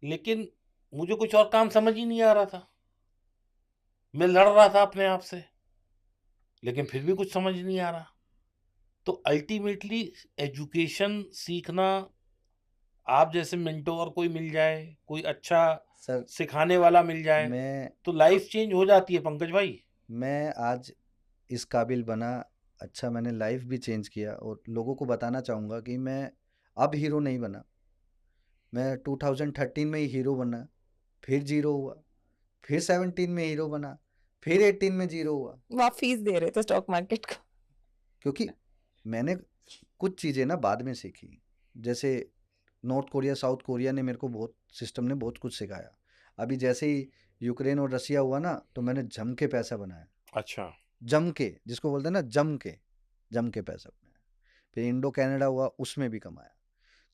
लेकिन मुझे कुछ और काम समझ ही नहीं आ रहा था। मैं लड़ रहा था अपने आप से, लेकिन फिर भी कुछ समझ नहीं आ रहा। तो अल्टीमेटली एजुकेशन सीखना, आप जैसे मेंटोर कोई मिल जाए, कोई अच्छा सर सिखाने वाला मिल जाए, मैं तो लाइफ चेंज हो जाती है पंकज भाई। मैं आज इस काबिल बना। अच्छा, मैंने लाइफ भी चेंज किया और लोगों को बताना चाहूँगा कि मैं अब हीरो नहीं बना। मैं 2013 में ही हीरो बना, फिर जीरो हुआ, फिर 17 में हीरो बना, फिर 18 में जीरो हुआ। वो आप फीस दे रहे थे स्टॉक मार्केट को। क्योंकि मैंने कुछ चीज़ें ना बाद में सीखी। जैसे नॉर्थ कोरिया साउथ कोरिया ने मेरे को बहुत सिस्टम ने बहुत कुछ सिखाया। अभी जैसे ही यूक्रेन और रसिया हुआ ना, तो मैंने जम के पैसा बनाया। अच्छा। जम के, जिसको बोलते हैं ना, जम के पैसा बनाया। फिर इंडो कनाडा हुआ, उसमें भी कमाया।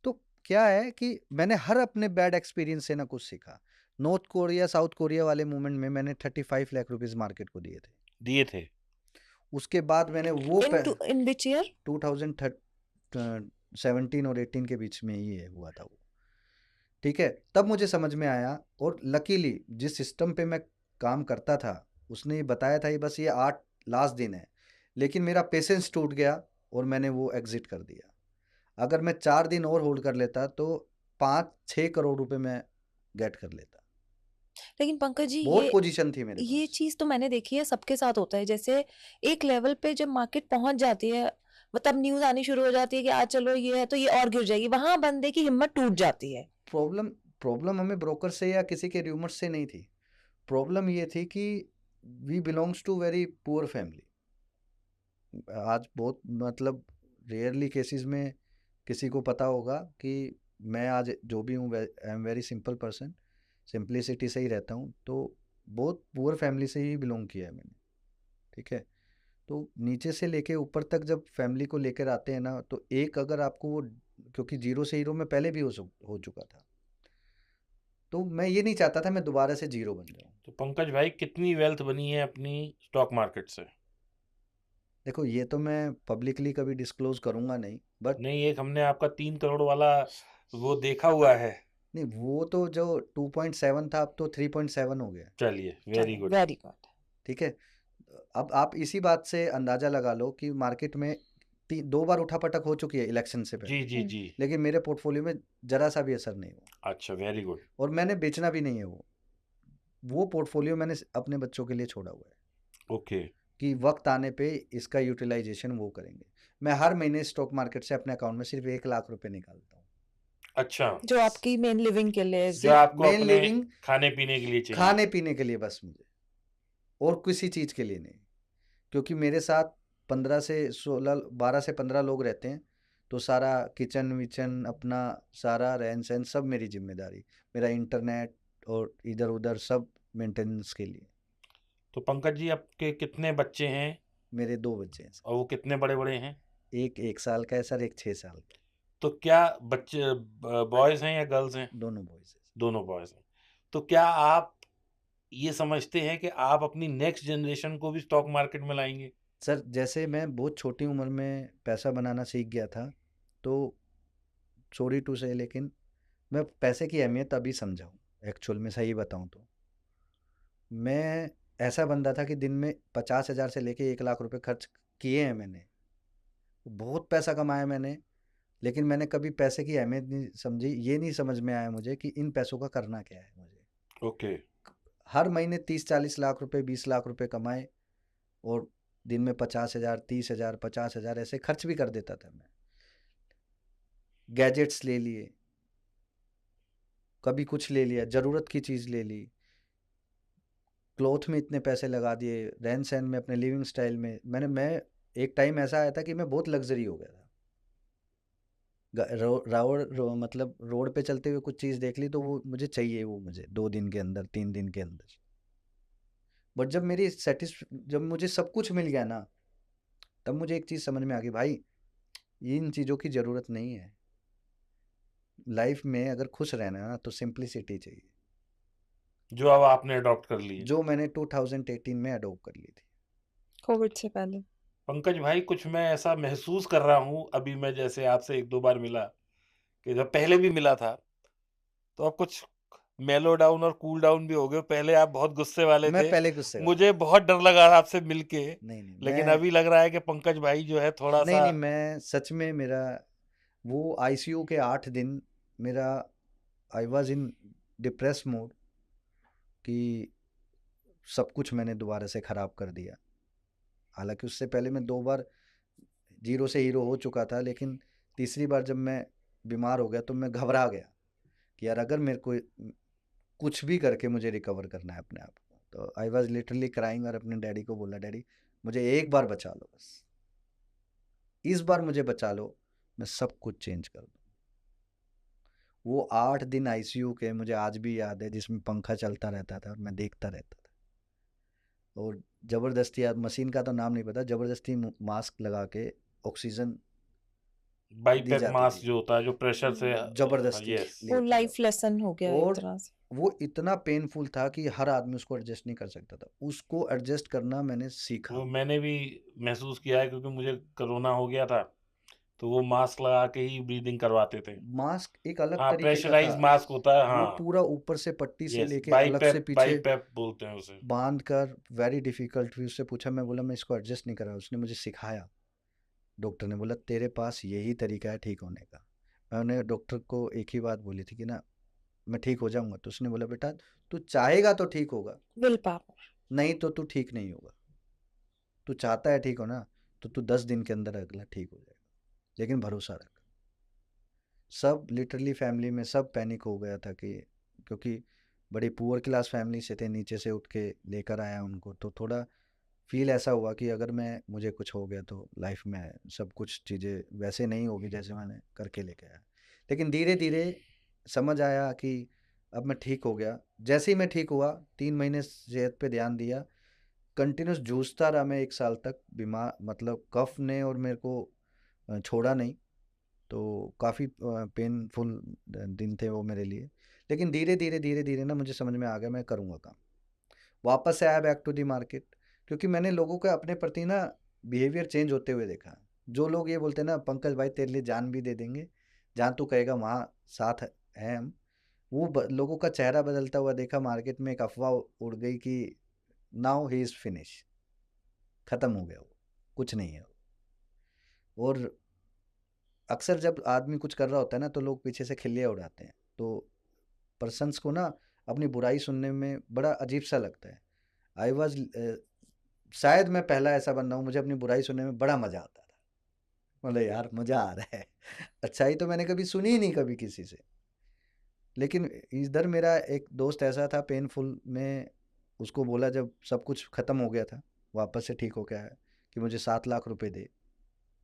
तो क्या है कि मैंने हर अपने बैड एक्सपीरियंस से ना कुछ सीखा। नॉर्थ कोरिया साउथ कोरिया वाले मूवमेंट में मैंने 35 लाख रुपीस मार्केट को दिए थे। दिए थे। उसके बाद मैंने वो इन विच ईयर? 2017 और 18 के बीच में ही हुआ था वो। ठीक है, तब मुझे समझ में आया। और लकीली जिस सिस्टम पे मैं काम करता था, उसने ये बताया था, ये बस ये 8 लास्ट दिन है। लेकिन मेरा पेशेंस टूट गया और मैंने वो एग्जिट कर दिया। अगर मैं 4 दिन और होल्ड कर लेता तो 5-6 करोड़ रुपए मैं गेट कर लेता। लेकिन पंकज जी, बहुत पोजीशन थी मेरे ये पास। चीज तो मैंने देखी है, सबके साथ होता है। जैसे एक लेवल पे जब मार्केट पहुंच जाती है, तब न्यूज आनी शुरू हो जाती है कि आज चलो ये है तो ये और गिर जाएगी, वहां बंदे की हिम्मत टूट जाती है। प्रॉब्लम प्रॉब्लम हमें ब्रोकर से या किसी के र्यूमर से नहीं थी। प्रॉब्लम ये थी कि we belongs to very poor family. आज बहुत मतलब रेयरली केसेस में किसी को पता होगा कि मैं आज जो भी हूँ, I am very simple person, simplicity से ही रहता हूँ। तो बहुत पुअर फैमिली से ही बिलोंग किया है मैंने। ठीक है, तो नीचे से लेके ऊपर तक जब फैमिली को लेकर आते हैं ना, तो एक अगर आपको वो, क्योंकि जीरो से हीरो में पहले भी हो चुका था, तो मैं ये नहीं चाहता था मैं दोबारा से जीरो बन जाऊं। तो पंकज भाई कितनी वेल्थ बनी है अपनी स्टॉक मार्केट से? देखो, ये तो मैं पब्लिकली कभी डिस्क्लोज करूंगा नहीं, बट नहीं, एक हमने आपका 3 करोड़ वाला वो देखा हुआ है। नहीं, वो तो जो 2.7 था अब तो 3.7 हो गया। चलिए, वेरी गुड। Very good. ठीक है, अब आप इसी बात से अंदाजा लगा लो कि मार्केट में 2 बार उठापटक हो चुकी है इलेक्शन से जी पहले, जी जी। लेकिन मेरे पोर्टफोलियो में जरा सा भी असर नहीं हुआ। अच्छा, वेरी गुड। और मैंने बेचना भी नहीं है वो पोर्टफोलियो मैंने अपने बच्चों के लिए छोड़ा हुआ है ओके। कि वक्त आने पे इसका यूटिलाइजेशन वो करेंगे। मैं हर महीने स्टॉक मार्केट से अपने अकाउंट में सिर्फ 1 लाख रुपए निकालता हूँ। अच्छा, जो आपकी मेन लिविंग के लिए जो आपको मेन अपने लिविंग, खाने पीने के लिए चाहिए। खाने पीने के लिए बस मुझे, और किसी चीज़ के लिए नहीं। क्योंकि मेरे साथ 12 से 15 लोग रहते हैं, तो सारा किचन विचन अपना, सारा रहन सहन सब मेरी जिम्मेदारी, मेरा इंटरनेट और इधर उधर सब मेंटेनेंस के लिए। तो पंकज जी, आपके कितने बच्चे हैं मेरे 2 बच्चे हैं और वो कितने बड़े बड़े हैं? सर। एक 1 साल का है सर, एक 6 साल का। तो क्या बच्चे बॉयज हैं या गर्ल्स हैं? दोनों बॉयज हैं दोनों बॉयज हैं। तो क्या आप ये समझते हैं कि आप अपनी नेक्स्ट जनरेशन को भी स्टॉक मार्केट में लाएंगे? सर। जैसे मैं बहुत छोटी उम्र में पैसा बनाना सीख गया था, तो सॉरी टू से, लेकिन मैं पैसे की अहमियत अभी समझा हूँ। एक्चुअल में सही बताऊँ तो मैं ऐसा बंदा था कि दिन में 50,000 से लेके 1 लाख रुपए खर्च किए हैं मैंने। बहुत पैसा कमाया मैंने, लेकिन मैंने कभी पैसे की अहमियत नहीं समझी। ये नहीं समझ में आया मुझे कि इन पैसों का करना क्या है मुझे। ओके। हर महीने 30-40 लाख रुपए, 20 लाख रुपए कमाए, और दिन में 50,000, 30,000, 50,000 ऐसे खर्च भी कर देता था मैं। गैजेट्स ले लिए, कभी कुछ ले लिया, ज़रूरत की चीज़ ले ली, क्लॉथ में इतने पैसे लगा दिए, रहन सहन में, अपने लिविंग स्टाइल में। मैं एक टाइम ऐसा आया था कि मैं बहुत लग्जरी हो गया था। मतलब रोड पे चलते हुए कुछ चीज़ देख ली तो वो मुझे चाहिए, वो मुझे 2 दिन के अंदर, 3 दिन के अंदर। बट जब मुझे सब कुछ मिल गया ना, तब मुझे एक चीज़ समझ में आ गई, भाई इन चीज़ों की ज़रूरत नहीं है। लाइफ में अगर खुश रहना है ना तो सिंप्लिसिटी चाहिए, जो अब आपने अडॉप्ट कर ली है। जो मैंने 2018 में अडोप्ट कर ली थी। कोविड से पहले। पंकज भाई, कुछ मैं ऐसा महसूस कर रहा हूँ अभी, मैं जैसे आपसे 1-2 बार मिला, कि जब पहले भी मिला था, तो अब कुछ मेलो डाउन और कूल डाउन भी हो गए। पहले आप बहुत गुस्से वाले मैं थे, पहले गुस्से वाला मुझे था। बहुत डर लगा आपसे मिलके, नहीं नहीं लेकिन मैं अभी लग रहा है कि पंकज भाई जो है नहीं थोड़ा-सा नहीं मैं सच में, मेरा वो आईसीयू के 8 दिन, मेरा आई वॉज इन डिप्रेस मोड कि सब कुछ मैंने दोबारा से ख़राब कर दिया। हालांकि उससे पहले मैं 2 बार जीरो से हीरो हो चुका था, लेकिन तीसरी बार जब मैं बीमार हो गया तो मैं घबरा गया कि यार अगर मेरे को कुछ भी करके मुझे रिकवर करना है अपने आप को। तो आई वॉज लिटरली क्राइंग और अपने डैडी को बोला, डैडी मुझे एक बार बचा लो, बस इस बार मुझे बचा लो, मैं सब कुछ चेंज कर दूँ। वो 8 दिन आईसीयू के मुझे आज भी याद है, जिसमें पंखा चलता रहता था और मैं देखता रहता था, और ज़बरदस्ती, यार मशीन का तो नाम नहीं पता, ज़बरदस्ती मास्क लगा के ऑक्सीजन दी बाईपैप जाती मास्क थी, जो होता है, जो प्रेशर से ज़बरदस्ती यस। वो लिए थे। लाइफ लेसन हो गया एक और तरह से। वो इतना पेनफुल था कि हर आदमी उसको एडजस्ट नहीं कर सकता था। उसको एडजस्ट करना मैंने सीखा। वो मैंने भी महसूस किया है, क्योंकि मुझे कोरोना हो गया था, तो वो मास्क लगा के ही ब्रीदिंग करवाते थे। मास्क एक अलग हाँ, तरीके का था। प्रेशराइज़ मास्क होता है, वो हाँ। पूरा ऊपर से पट्टी से यस, लेके अलग से बाईपैप पीछे बाईपैप बोलते हैं उसे। बांध कर, वेरी डिफिकल्ट। फिर उससे पूछा, मैं बोला मैं इसको एडजस्ट नहीं कर रहा। उसने मुझे सिखाया। डॉक्टर ने बोला तेरे पास यही तरीका है ठीक होने का। मैंने डॉक्टर को एक ही बात बोली थी कि ना मैं ठीक हो जाऊंगा। तो उसने बोला बेटा तू चाहेगा तो ठीक होगा, विल पावर। नहीं तो तू ठीक नहीं होगा। तू चाहता है ठीक हो ना, तो तू 10 दिन के अंदर अगला ठीक हो जाएगा, लेकिन भरोसा रख। सब लिटरली फैमिली में सब पैनिक हो गया था कि, क्योंकि बड़ी पुअर क्लास फैमिली से थे, नीचे से उठ के लेकर आया उनको, तो थोड़ा फील ऐसा हुआ कि अगर मुझे कुछ हो गया तो लाइफ में सब कुछ चीज़ें वैसे नहीं होगी जैसे मैंने करके लेके आया। लेकिन धीरे धीरे समझ आया कि अब मैं ठीक हो गया। जैसे ही मैं ठीक हुआ, 3 महीने सेहत पे ध्यान दिया, कंटिन्यूस जूझता रहा मैं 1 साल तक। बीमार मतलब कफ ने और मेरे को छोड़ा नहीं। तो काफ़ी पेनफुल दिन थे वो मेरे लिए। लेकिन धीरे धीरे ना मुझे समझ में आ गया मैं करूँगा काम। वापस से आया बैक टू दी मार्केट, क्योंकि मैंने लोगों के अपने प्रति ना बिहेवियर चेंज होते हुए देखा। जो लोग ये बोलते हैं ना पंकज भाई तेरे लिए जान भी दे देंगे, जहाँ तू कहेगा वहाँ साथ हैं हम, वो लोगों का चेहरा बदलता हुआ देखा। मार्केट में एक अफवाह उड़ गई कि नाउ ही इज़ फिनिश, ख़त्म हो गया, वो कुछ नहीं है। और अक्सर जब आदमी कुछ कर रहा होता है ना तो लोग पीछे से खिल्लियाँ उड़ाते हैं, तो पर्सन्स को ना अपनी बुराई सुनने में बड़ा अजीब सा लगता है। आई वॉज शायद मैं पहला ऐसा बंदा हूँ, मुझे अपनी बुराई सुनने में बड़ा मज़ा आता था। बोले यार मज़ा आ रहा है। अच्छाई तो मैंने कभी सुनी ही नहीं कभी किसी से। लेकिन इधर मेरा एक दोस्त ऐसा था पेनफुल में, उसको बोला जब सब कुछ ख़त्म हो गया था, वापस से ठीक हो गया है, कि मुझे 7 लाख रुपए दे,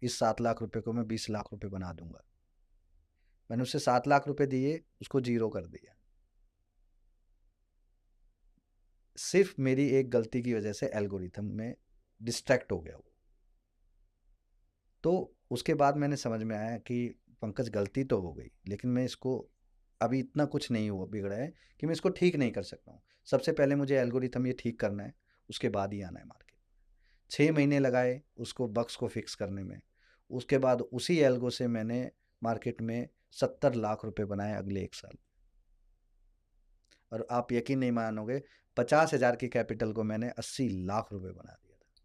इस 7 लाख रुपए को मैं 20 लाख रुपए बना दूंगा। मैंने उससे 7 लाख रुपए दिए, उसको जीरो कर दिया। सिर्फ मेरी एक गलती की वजह से एल्गोरिथम में डिस्ट्रैक्ट हो गया वो। तो उसके बाद मैंने समझ में आया कि पंकज गलती तो हो गई, लेकिन मैं इसको अभी इतना कुछ नहीं हुआ बिगड़ा है कि मैं इसको ठीक नहीं कर सकता हूँ। सबसे पहले मुझे एल्गोरिथम ये ठीक करना है, उसके बाद ही आना है मार्केट। 6 महीने लगाए उसको बग्स को फिक्स करने में। उसके बाद उसी एल्गो से मैंने मार्केट में 70 लाख रुपए बनाए अगले 1 साल। और आप यकीन नहीं मानोगे, 50,000 की कैपिटल को मैंने 80 लाख रुपए बना दिया था।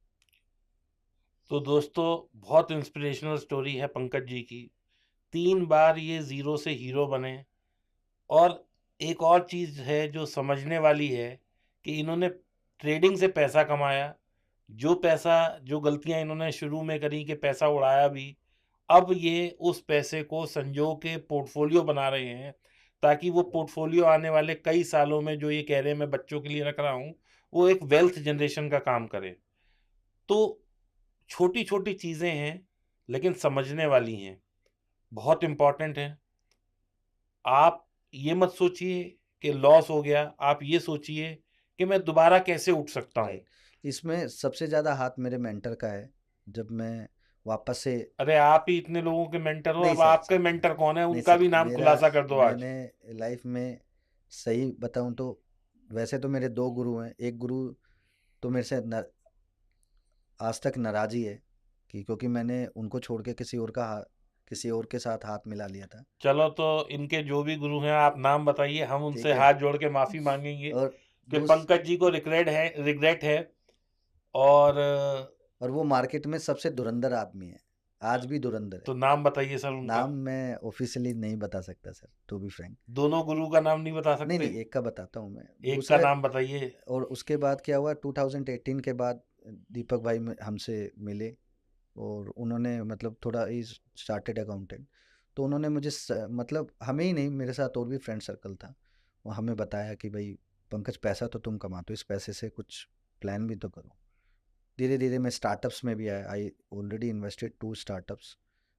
तो दोस्तों, बहुत इंस्पिरेशनल स्टोरी है पंकज जी की। 3 बार ये ज़ीरो से हीरो बने। और एक और चीज़ है जो समझने वाली है, कि इन्होंने ट्रेडिंग से पैसा कमाया। जो पैसा, जो गलतियाँ इन्होंने शुरू में करी कि पैसा उड़ाया भी, अब ये उस पैसे को संजो के पोर्टफोलियो बना रहे हैं, ताकि वो पोर्टफोलियो आने वाले कई सालों में, जो ये कह रहे हैं मैं बच्चों के लिए रख रहा हूँ, वो एक वेल्थ जनरेशन का काम करे। तो छोटी-छोटी चीज़ें हैं, लेकिन समझने वाली हैं, बहुत इम्पोर्टेंट हैं। आप ये मत सोचिए कि लॉस हो गया, आप ये सोचिए कि मैं दोबारा कैसे उठ सकता हूँ। राइट। इसमें सबसे ज़्यादा हाथ मेरे मेंटर का है। जब मैं वापस से, अरे आप ही इतने लोगों के मेंटर हो, नहीं अब सर, आपके सर मेंटर कौन है, नहीं उनका सर, भी नाम मेरा खुलासा कर दो आज। मैंने लाइफ में सही बताऊं तो वैसे तो मेरे 2 गुरु हैं। एक गुरु तो मेरे से आज तक नाराज ही है कि क्योंकि मैंने उनको छोड़ के किसी और के साथ हाथ मिला लिया था। चलो तो इनके जो भी गुरु हैं आप नाम बताइए, हम ठीक उनसे है। हाथ जोड़ के माफी मांगेंगे और कि दूस पंकज जी को रिग्रेट है। और और वो मार्केट में सबसे धुरंधर आदमी है, आज भी धुरंधर है। तो नाम बताइए सर उनका। नाम मैं ऑफिशियली नहीं बता सकता सर, टू बी फ्रैंक। दोनों गुरु का नाम नहीं बता नहीं सकते? नहीं, एक का बताता हूँ मैं। एक का दूसरा, नाम बताइए। और उसके बाद क्या हुआ, 2018 के बाद दीपक भाई हमसे मिले और उन्होंने मतलब थोड़ा ही स्टार्टेड अकाउंटेंट, तो उन्होंने मुझे मतलब हमें ही नहीं, मेरे साथ और भी फ्रेंड सर्कल था, वो हमें बताया कि भाई पंकज, पैसा तो तुम कमाते हो, इस पैसे से कुछ प्लान भी तो करो। धीरे धीरे मैं स्टार्टअप्स में भी आया। आई ऑलरेडी इन्वेस्टेड 2 स्टार्टअप्स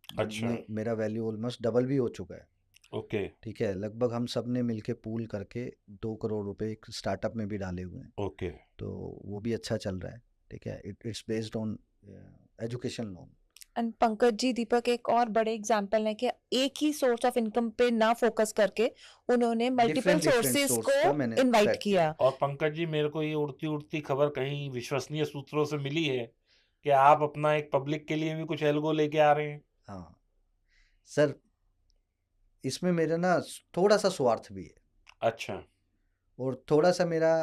अच्छा। जिनमें मेरा वैल्यू ऑलमोस्ट डबल भी हो चुका है। ओके। ठीक है, लगभग हम सब ने मिलके पूल करके 2 करोड़ रुपए एक स्टार्टअप में भी डाले हुए हैं, ओके। तो वो भी अच्छा चल रहा है। ठीक है, it's based on education loan. And Pankaj ji, Deepak एक और बड़े एग्जाम्पल है कि एक ही सोर्स ऑफ इनकम पे ना फोकस करके उन्होंने मल्टीपल डिफरेंट सोर्सेज सोर्स को का मैंने इनवाइट ट्रैक किया। किया। और पंकज जी, मेरे को ये उड़ती उड़ती खबर कहीं विश्वसनीय सूत्रों से मिली है कि आप अपना एक पब्लिक के लिए भी कुछ एल्गो लेके आ रहे हैं। हाँ सर, इसमें मेरा ना थोड़ा सा स्वार्थ भी है अच्छा। और थोड़ा सा मेरा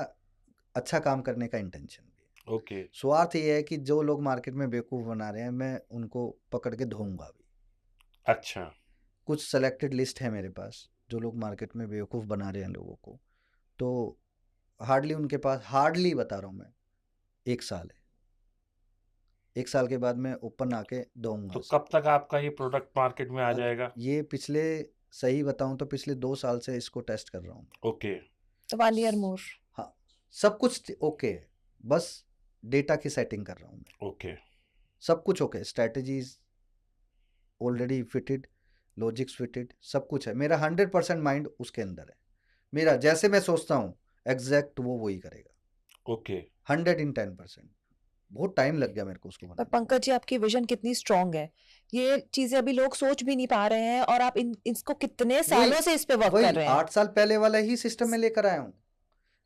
अच्छा काम करने का इंटेंशन भी है। ओके। स्वार्थ ये है कि जो लोग मार्केट में बेवकूफ़ बना रहे हैं, मैं उनको पकड़ के धोऊंगा भी। अच्छा। कुछ सेलेक्टेड लिस्ट है मेरे पास, जो लोग मार्केट में बेवकूफ़ बना रहे हैं लोगों को, तो हार्डली उनके पास, हार्डली बता रहा हूँ मैं, 1 साल है। 1 साल के बाद मैं ओपन आके दूंगा तो सब। कब तक आपका ये प्रोडक्ट मार्केट में आ जाएगा? ये पिछले, सही बताऊं तो पिछले 2 साल से इसको टेस्ट कर रहा हूँ। ओके। तो 1 year मोर। हाँ, सब कुछ ओके है, बस डेटा की सेटिंग कर रहा हूँ मैं। ओके। सब कुछ okay, strategies already fitted, logics fitted, सब कुछ है। मेरा 100% माइंड उसके अंदर है। मेरा जैसे मैं सोचता हूँ एग्जैक्ट वो वही करेगा। ओके। 110%। बहुत टाइम लग गया मेरे को उसको पर बनाने में। पंकज जी, आपकी विजन कितनी स्ट्रांग है, ये चीजें अभी लोग सोच भी नहीं पा रहे हैं, और आप इसको कितने सालों से इस पे वर्क कर वही रहे हैं। 8 साल पहले वाला ही सिस्टम में लेकर आया हूँ।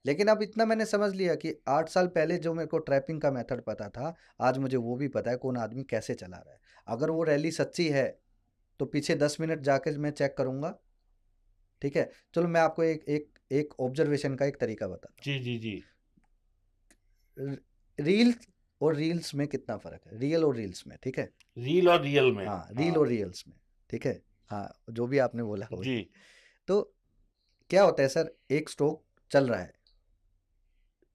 लेकिन अब इतना मैंने समझ लिया कि 8 साल पहले जो मेरे को ट्रैपिंग का मेथड पता था, आज मुझे वो भी पता है कौन आदमी कैसे चला रहा है। अगर वो रैली सच्ची है तो पीछे 10 मिनट जाकर मैं चेक करूंगा। ठीक है, चलो मैं आपको एक ऑब्जर्वेशन का एक तरीका बताता जी जी जी। हूँ। रील और रील्स में कितना फर्क है, रियल और रील्स में। ठीक है, रील और रियल में। हाँ, रील और रियल्स में। ठीक है, हाँ, जो भी आपने बोला वही। जी। तो क्या होता है सर, एक स्टॉक चल रहा है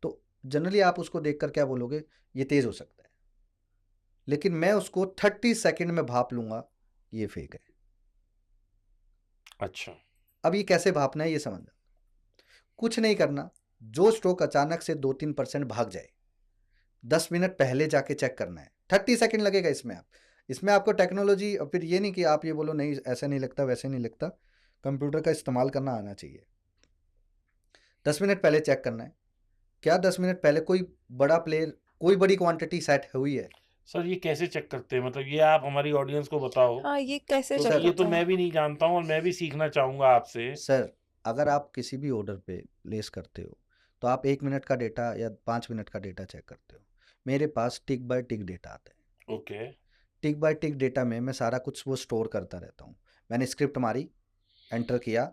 तो जनरली आप उसको देखकर क्या बोलोगे, ये तेज हो सकता है। लेकिन मैं उसको 30 सेकंड में भाप लूंगा, ये फेक है। अच्छा। अब ये कैसे भापना है ये समझना, कुछ नहीं करना। जो स्टॉक अचानक से 2-3% भाग जाए, 10 मिनट पहले जाके चेक करना है। 30 सेकंड लगेगा इसमें आपको टेक्नोलॉजी, और फिर ये नहीं कि आप ये बोलो नहीं ऐसा नहीं लगता वैसे नहीं लगता, कंप्यूटर का इस्तेमाल करना आना चाहिए। 10 मिनट पहले चेक करना है, क्या 10 मिनट पहले कोई बड़ा प्लेयर, कोई बड़ी क्वांटिटी सेट हुई है। सर ये कैसे चेक करते हैं, मतलब ये आप हमारी ऑडियंस को बताओ, हाँ, ये कैसे क्योंकि चेक ये तो करते मैं हैं? भी नहीं जानता हूँ और मैं भी सीखना चाहूंगा आपसे। सर, अगर आप किसी भी ऑर्डर पे प्लेस करते हो तो आप 1 मिनट का डेटा या 5 मिनट का डेटा चेक करते हो। मेरे पास टिक बाय टिक डेटा आता है। ओके। टिक बाय टिक डेटा में मैं सारा कुछ वो स्टोर करता रहता हूँ। मैंने स्क्रिप्ट मारी, एंटर किया,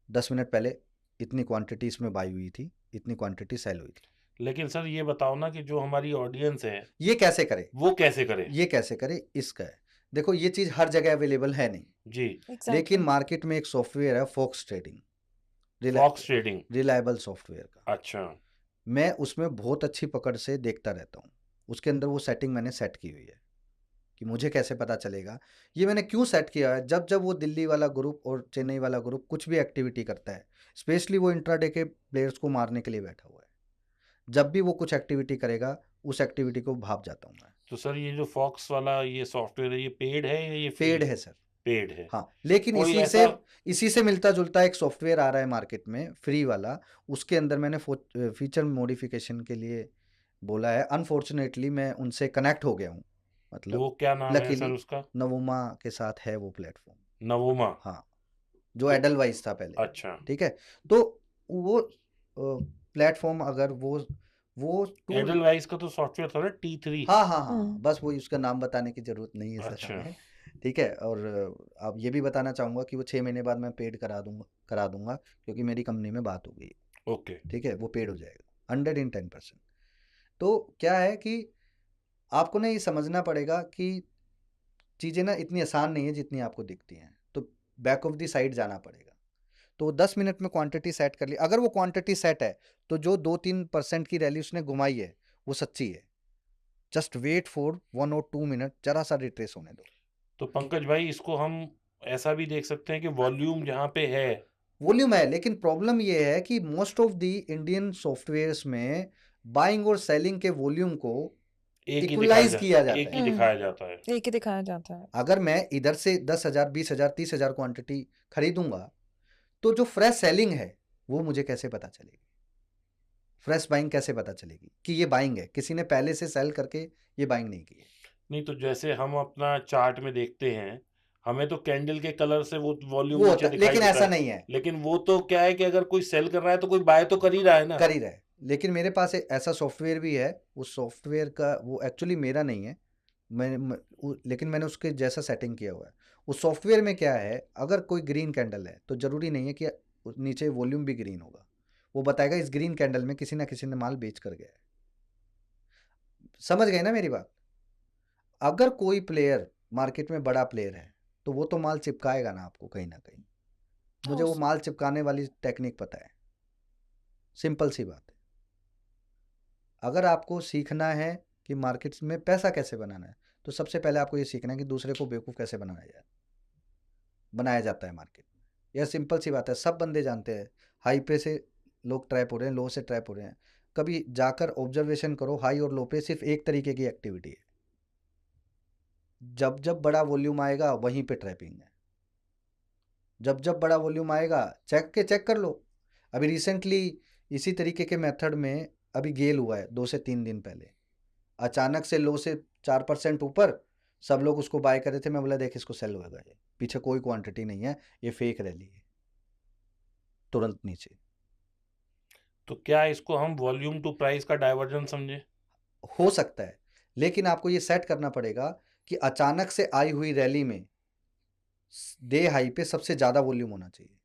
10 मिनट पहले इतनी क्वांटिटी इसमें बाई हुई थी, इतनी क्वांटिटी सेल हुई थी। लेकिन सर ये बताओ ना कि जो हमारी ऑडियंस है ये कैसे करे, वो कैसे करे? ये कैसे करे, इसका है। देखो, ये चीज़ हर जगह अवेलेबल है नहीं, जी। लेकिन एग्जैक्टली। मार्केट में एक सॉफ्टवेयर है forex trading, forex trading. Reliable software का। अच्छा। मैं उसमें बहुत अच्छी पकड़ से देखता रहता हूँ। उसके अंदर वो सेटिंग मैंने सेट की हुई है कि मुझे कैसे पता चलेगा। ये मैंने क्यों सेट किया है, जब जब वो दिल्ली वाला ग्रुप और चेन्नई वाला ग्रुप कुछ भी एक्टिविटी करता है, स्पेशली वो इंट्राडे के प्लेयर्स को मारने के लिए बैठा हुआ है, जब भी वो कुछ एक्टिविटी करेगा उस एक्टिविटी को भाप जाता हूँ मैं। तो सर ये जो फॉक्स वाला ये सॉफ्टवेयर है, ये पेड है या ये फ्री पेड है? है सर। पेड है। हाँ, लेकिन कोई ऐसा इसी से मिलता जुलता एक सॉफ्टवेयर आ रहा है मार्केट में फ्री वाला। उसके अंदर मैंने फीचर मॉडिफिकेशन के लिए बोला है। अनफॉर्चुनेटली मैं उनसे कनेक्ट हो गया हूँ, तो मतलब वो क्या नाम है सर लकीली उसका? नवोमा के साथ है वो प्लेटफॉर्म। नवोमा। हाँ, जो तो एडलवाइज था पहले। अच्छा, ठीक है, तो वो प्लेटफॉर्म अगर वो टूल, एडलवाइस का तो सॉफ्टवेयर था ना T3। हाँ हाँ हाँ, हम्म। बस वही, उसका नाम बताने की जरूरत नहीं है सर अच्छा, हमें। ठीक है, और अब ये भी बताना चाहूँगा कि वो 6 महीने बाद मैं पेड करा दूंगा, क्योंकि मेरी कंपनी में बात हो गई है। ओके। ठीक है, वो पेड हो जाएगा 110%। तो क्या है कि आपको ना ये समझना पड़ेगा कि चीज़ें ना इतनी आसान नहीं है जितनी आपको दिखती हैं। तो बैक ऑफ द साइड जाना पड़ेगा। तो 10 मिनट में क्वांटिटी सेट कर ली, अगर वो क्वांटिटी सेट है तो जो 2-3% की रैली उसने घुमाई है वो सच्ची है। जस्ट वेट फॉर 1 और 2 मिनट, जरा सा रिट्रेस होने दो। तो पंकज भाई इसको हम ऐसा भी देख सकते हैं कि वॉल्यूम जहाँ पे है, वॉल्यूम है, लेकिन प्रॉब्लम ये है कि most of the Indian softwares में बाइंग और सेलिंग के वॉल्यूम को एक ही इक्वलाइज किया जाता एक ही है। दिखाया जाता है। एक ही दिखाया जाता है। अगर मैं इधर से 10,000, 20,000, 30,000 क्वांटिटी खरीदूंगा, तो जो फ्रेश सेलिंग है वो मुझे कैसे पता चलेगी? फ्रेश बाइंग कैसे पता चलेगी कि ये बाइंग है? किसी ने पहले से सेल करके ये बाइंग नहीं की है। नहीं तो जैसे हम अपना चार्ट में देखते हैं, हमें तो कैंडल के कलर से वो वॉल्यूम वो नीचे होता, दिखाई लेकिन देता ऐसा है। नहीं है। लेकिन वो तो क्या है कि अगर कोई सेल कर रहा है तो कोई बाय तो कर ही रहा है ना। कर ही रहे, लेकिन मेरे पास एक ऐसा सॉफ्टवेयर भी है। उस सॉफ्टवेयर का, वो एक्चुअली मेरा नहीं है, लेकिन मैंने उसके जैसा सेटिंग किया हुआ है। उस सॉफ्टवेयर में क्या है, अगर कोई ग्रीन कैंडल है तो ज़रूरी नहीं है कि नीचे वॉल्यूम भी ग्रीन होगा। वो बताएगा इस ग्रीन कैंडल में किसी ना किसी ने माल बेच कर गया है। समझ गए ना मेरी बात? अगर कोई प्लेयर मार्केट में बड़ा प्लेयर है तो वो तो माल चिपकाएगा ना आपको कहीं ना कहीं। मुझे वो माल चिपकाने वाली टेक्निक पता है। सिंपल सी बात है। अगर आपको सीखना है कि मार्केट्स में पैसा कैसे बनाना है, तो सबसे पहले आपको ये सीखना है कि दूसरे को बेवकूफ़ कैसे बनाया जाता है मार्केट में। यह सिंपल सी बात है, सब बंदे जानते हैं। हाई पे से लोग ट्रैप हो रहे हैं, लो से ट्रैप हो रहे हैं। कभी जाकर ऑब्जर्वेशन करो, हाई और लो पे सिर्फ एक तरीके की एक्टिविटी है। जब जब बड़ा वॉल्यूम आएगा वहीं पे ट्रैपिंग है। जब जब बड़ा वॉल्यूम आएगा चेक कर लो। अभी रिसेंटली इसी तरीके के मेथड में अभी गेल हुआ है 2 से 3 दिन पहले। अचानक से लो से 4% ऊपर, सब लोग उसको बाय कर रहे थे। मैं बोला देख इसको सेल होगा, ये पीछे कोई क्वांटिटी नहीं है, ये फेक रैली है। तुरंत नीचे। तो क्या इसको हम वॉल्यूम टू प्राइस का डाइवर्जन समझे? हो सकता है, लेकिन आपको ये सेट करना पड़ेगा कि अचानक से आई हुई रैली में डे हाई पे सबसे ज़्यादा वॉल्यूम होना चाहिए,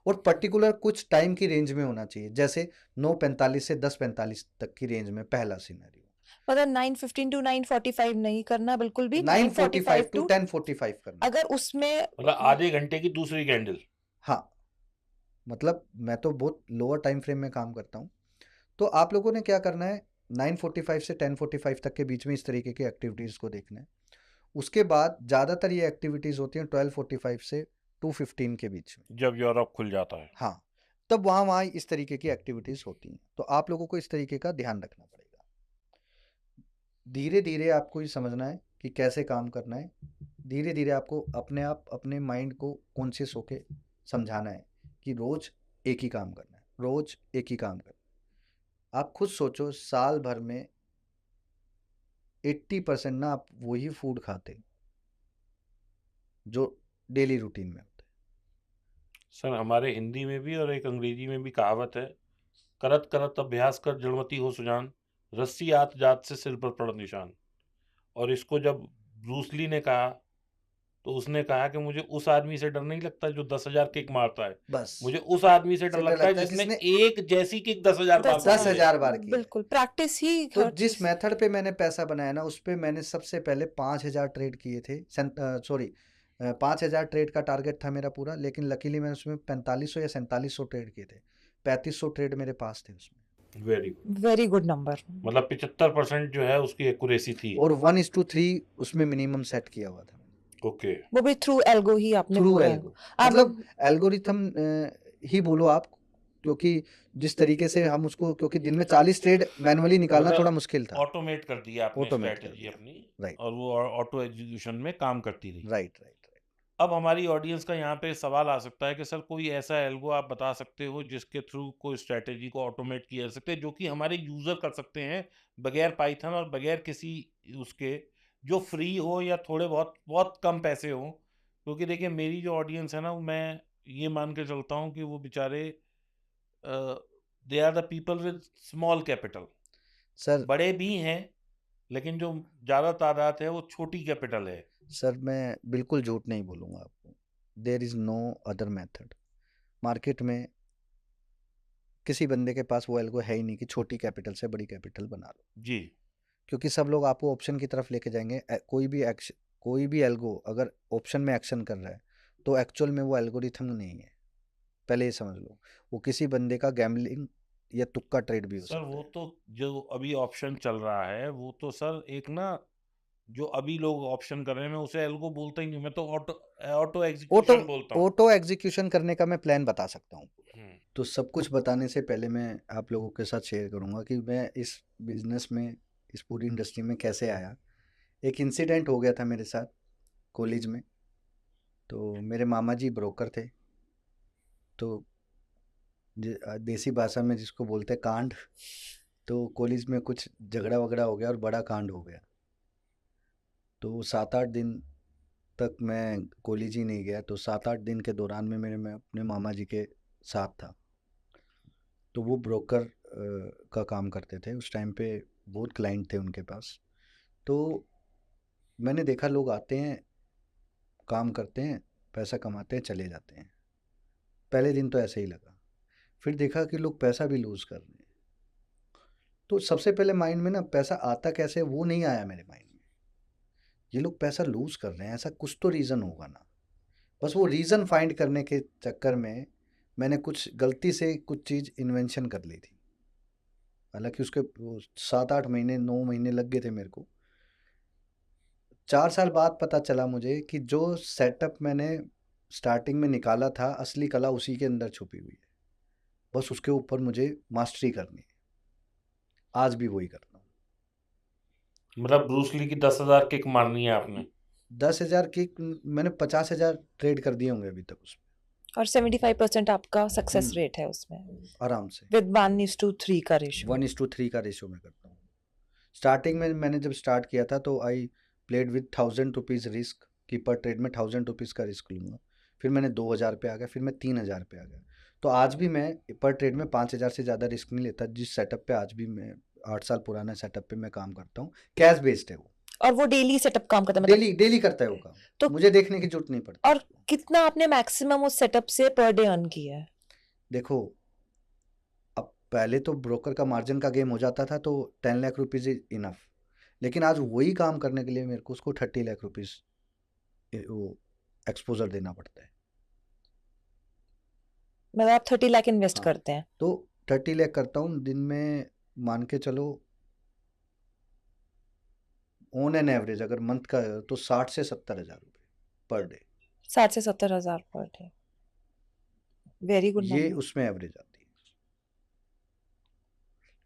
और पर्टिकुलर कुछ टाइम की रेंज में होना चाहिए, जैसे 9:45 से 10:45 तक की रेंज में। पहला सिनेरियो मतलब 9:15 to 9:45 नहीं करना बिल्कुल भी, 9:45 9:45 टू to 10:45 करना। अगर उसमें मतलब आधे घंटे की दूसरी कैंडल। हाँ, मतलब मैं तो बहुत लोअर टाइम फ्रेम में काम करता हूँ। तो आप लोगों ने क्या करना है, 9:45 से 10:45 तक के बीच में इस तरीके की एक्टिविटीज़ को देखना है। उसके बाद ज़्यादातर ये एक्टिविटीज़ होती हैं 12:45 से 2:15 के बीच में। जब यूरोप खुल जाता है। हाँ, तब वहाँ इस तरीके की एक्टिविटीज़ होती हैं। तो आप लोगों को इस तरीके का ध्यान रखना पड़ेगा। धीरे धीरे आपको ये समझना है कि कैसे काम करना है। धीरे धीरे आपको अपने माइंड को कॉन्शियस होके समझाना है कि रोज़ एक ही काम करना है, रोज़ एक ही काम करना है। आप खुद सोचो, साल भर में 80% ना आप वही फूड खाते जो डेली रूटीन में होता है। सर हमारे हिंदी में भी और एक अंग्रेजी में भी कहावत है, करत करत अभ्यास कर जड़मती हो सुजान, रस्सी आत जात से सिर पर पड़ निशान। और इसको जब ब्रूस ली ने कहा तो उसने कहा कि मुझे उस आदमी से डर नहीं लगता जो 10,000 किक मारता है, बस मुझे उस आदमी से डर लगता है जिसने एक जैसी किक 10,000 बार मारी है। 10,000 बार की है। बिल्कुल प्रैक्टिस ही तो हर जिस चीज। मेथड पे मैंने पैसा बनाया ना, उस पे मैंने सबसे पहले 5,000 ट्रेड किए थे। 5,000 ट्रेड का टारगेट था मेरा पूरा, लेकिन लकीली मैंने उसमें 4500 या 4700 ट्रेड किए थे। 3500 ट्रेड मेरे पास थे उसमें। Very good. नंबर। मतलब 75% जो है उसकी एक्यूरेसी थी। और 1:3 उसमें मिनिमम सेट किया हुआ था। ओके। वो भी थ्रू एल्गो ही आपने थ्रू पूरा एल्गो, आप मतलब एल्गोरिथम ही बोलो आप, क्योंकि जिस तरीके से हम उसको, क्योंकि दिन में 40 ट्रेड मैनुअली निकालना थोड़ा मुश्किल था। ऑटोमेट कर दिया आपने ऑटोमेट कर स्ट्रेटजी दिया। अपनी, राइट और वो ऑटो एग्जीक्यूशन में काम करती रही। Right right. अब हमारी ऑडियंस का यहाँ पे सवाल आ सकता है कि सर कोई ऐसा एल्गो आप बता सकते हो जिसके थ्रू कोई स्ट्रेटेजी को ऑटोमेट किया जा सकते हैं जो कि हमारे यूजर कर सकते हैं बगैर पाइथन और बगैर किसी उसके जो फ्री हो या थोड़े बहुत बहुत कम पैसे हो, क्योंकि देखिए मेरी जो ऑडियंस है ना, मैं ये मान के चलता हूँ कि वो बेचारे they are the people with small capital. Sir बड़े भी हैं, लेकिन जो ज़्यादा तादाद है वो छोटी कैपिटल है। सर मैं बिल्कुल झूठ नहीं बोलूँगा आपको। There is no other method. Market में किसी बंदे के पास वो एल्गो है ही नहीं कि छोटी कैपिटल से बड़ी कैपिटल बना लो, जी। क्योंकि सब लोग आपको ऑप्शन की तरफ लेके जाएंगे। कोई भी एल्गो अगर ऑप्शन में एक्शन कर रहा है तो एक्चुअल में वो एल्गोरिथम नहीं है, पहले ये समझ लो। वो किसी बंदे का गैम्बलिंग या तुक्का ट्रेड भी हो सर सकता वो है। तो जो अभी ऑप्शन चल रहा है वो तो सर एक ना, जो अभी लोग ऑप्शन कर रहे हैं, मैं उसे एल्गो बोलता ही नहीं, मैं तो ऑटो ऑटो ऑटो एग्जीक्यूशन बोलता हूँ। ऑटो एग्जीक्यूशन करने का मैं प्लान बता सकता हूँ। हम्म। तो सब कुछ बताने से पहले मैं आप लोगों के साथ शेयर करूँगा कि मैं इस बिजनेस में, इस पूरी इंडस्ट्री में कैसे आया। एक इंसिडेंट हो गया था मेरे साथ कॉलेज में। तो मेरे मामा जी ब्रोकर थे। तो देसी भाषा में जिसको बोलते हैं कांड, तो कॉलेज में कुछ झगड़ा वगड़ा हो गया और बड़ा कांड हो गया। तो 7-8 दिन तक मैं कॉलेज ही नहीं गया। तो 7-8 दिन के दौरान में मैं अपने मामा जी के साथ था। तो वो ब्रोकर का काम करते थे उस टाइम पे। बहुत क्लाइंट थे उनके पास। तो मैंने देखा लोग आते हैं, काम करते हैं, पैसा कमाते हैं, चले जाते हैं। पहले दिन तो ऐसे ही लगा। फिर देखा कि लोग पैसा भी लूज़ कर रहे हैं। तो सबसे पहले माइंड में ना पैसा आता कैसे वो नहीं आया मेरे माइंड में। ये लोग पैसा लूज़ कर रहे हैं, ऐसा कुछ तो रीज़न होगा ना। बस वो रीज़न फाइंड करने के चक्कर में मैंने कुछ गलती से कुछ चीज़ इन्वेंशन कर ली थी। हालांकि उसके 7-8 महीने 9 महीने लग गए थे मेरे को। 4 साल बाद पता चला मुझे कि जो सेटअप मैंने स्टार्टिंग में निकाला था, असली कला उसी के अंदर छुपी हुई है। बस उसके ऊपर मुझे मास्टरी करनी है। आज भी वही करता हूँ। मतलब ब्रूस ली की 10,000 किक मारनी है आपने? 10,000 की मैंने 50,000 ट्रेड कर दिए होंगे अभी तक उसमें। और 75% आपका सक्सेस हम्म, रेट है उसमें, आराम से विद 1:3 का रेशो। 1:3 का रेशो में करता हूँ। स्टार्टिंग में मैंने जब स्टार्ट किया था तो I played with 1,000 rupees risk, कि पर ट्रेड में 1,000 रुपीज़ का रिस्क लूँगा। फिर मैंने 2,000 पे आ गया, फिर मैं 3,000 पे आ गया। तो आज भी मैं पर ट्रेड में 5,000 से ज़्यादा रिस्क नहीं लेता। जिस सेटअप पे आज भी मैं 8 साल पुराना सेटअप पे मैं काम करता हूँ, कैश बेस्ड है वो। और वो डेली सेटअप काम करता है मतलब? डेली डेली करता है वो काम। तो मुझे देखने की जरूरत नहीं पड़ती और उसको। कितना आपने मैक्सिमम उस सेटअप से पर डे अर्न किया है? देखो, अब पहले तो ब्रोकर का मार्जिन का गेम हो जाता था तो 10 लाख रुपीज़ इज इनफ। लेकिन आज वही काम करने के लिए मेरे को उसको 30 लाख रुपीज़ वो एक्सपोजर देना पड़ता है। मतलब आप 30 लाख इन्वेस्ट हाँ, करते हैं? तो 30 लाख करता हूँ दिन में। मान के चलो ऑन एन एवरेज अगर मंथ का है, तो 60 से 70 हज़ार रुपये पर डे। 60 से 70 हजार पर डे, वेरी गुड ये नंबर। उसमें एवरेज आती है।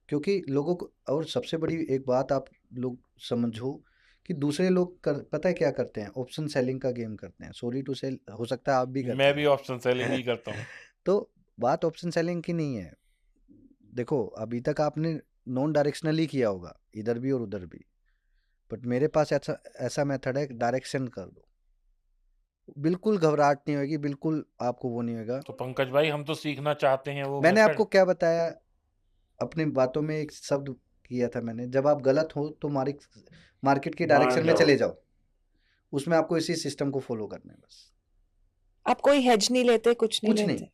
क्योंकि लोगों को, और सबसे बड़ी एक बात आप लोग समझो कि दूसरे लोग पता है क्या करते हैं? ऑप्शन सेलिंग का गेम करते हैं। सॉरी टू सेल, हो सकता है आप भी करते मैं भी हो। ऑप्शन सेलिंग ही करता हूँ। तो बात ऑप्शन सेलिंग की नहीं है। देखो, अभी तक आपने नॉन डायरेक्शनली किया होगा, इधर भी और उधर भी। बट मेरे पास ऐसा ऐसा मेथड है, डायरेक्शन कर दो, बिल्कुल घबराहट नहीं होगी, बिल्कुल आपको वो नहीं होगा। तो पंकज भाई, हम तो सीखना चाहते हैं वो मैंने मेथड। आपको क्या बताया अपनी बातों में? एक शब्द किया था मैंने, जब आप गलत हो तो मार्केट की मान डायरेक्शन में जाओ। चले जाओ। उसमें आपको इसी सिस्टम को फॉलो करना है बस। आप कोई हेज नहीं लेते, कुछ नहीं कुछ नहीं। लेते,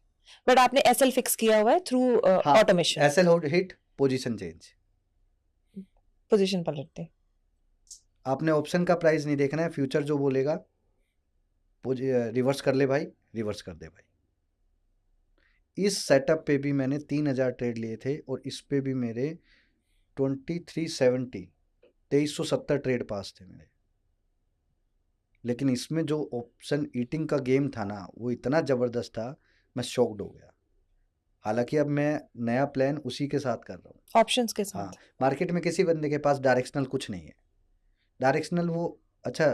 बट आपने एसएल फिक्स किया हुआ है थ्रू हाँ, automation, SL hit, position change. Position पलटते। आपने ऑप्शन का प्राइस नहीं देखना है, फ्यूचर जो बोलेगा रिवर्स कर ले भाई, रिवर्स कर दे भाई। इस सेटअप पे भी मैंने 3,000 ट्रेड लिए थे और इस पे भी मेरे 2370 2370 ट्रेड पास थे मेरे। लेकिन इसमें जो ऑप्शन ईटिंग का गेम था ना, वो इतना ज़बरदस्त था, मैं शॉक्ड हो गया। हालांकि अब मैं नया प्लान उसी के साथ कर रहा हूँ। ऑप्शंस के हाँ, साथ। मार्केट में किसी बंदे के पास डायरेक्शनल कुछ नहीं है। डायरेक्शनल वो, अच्छा,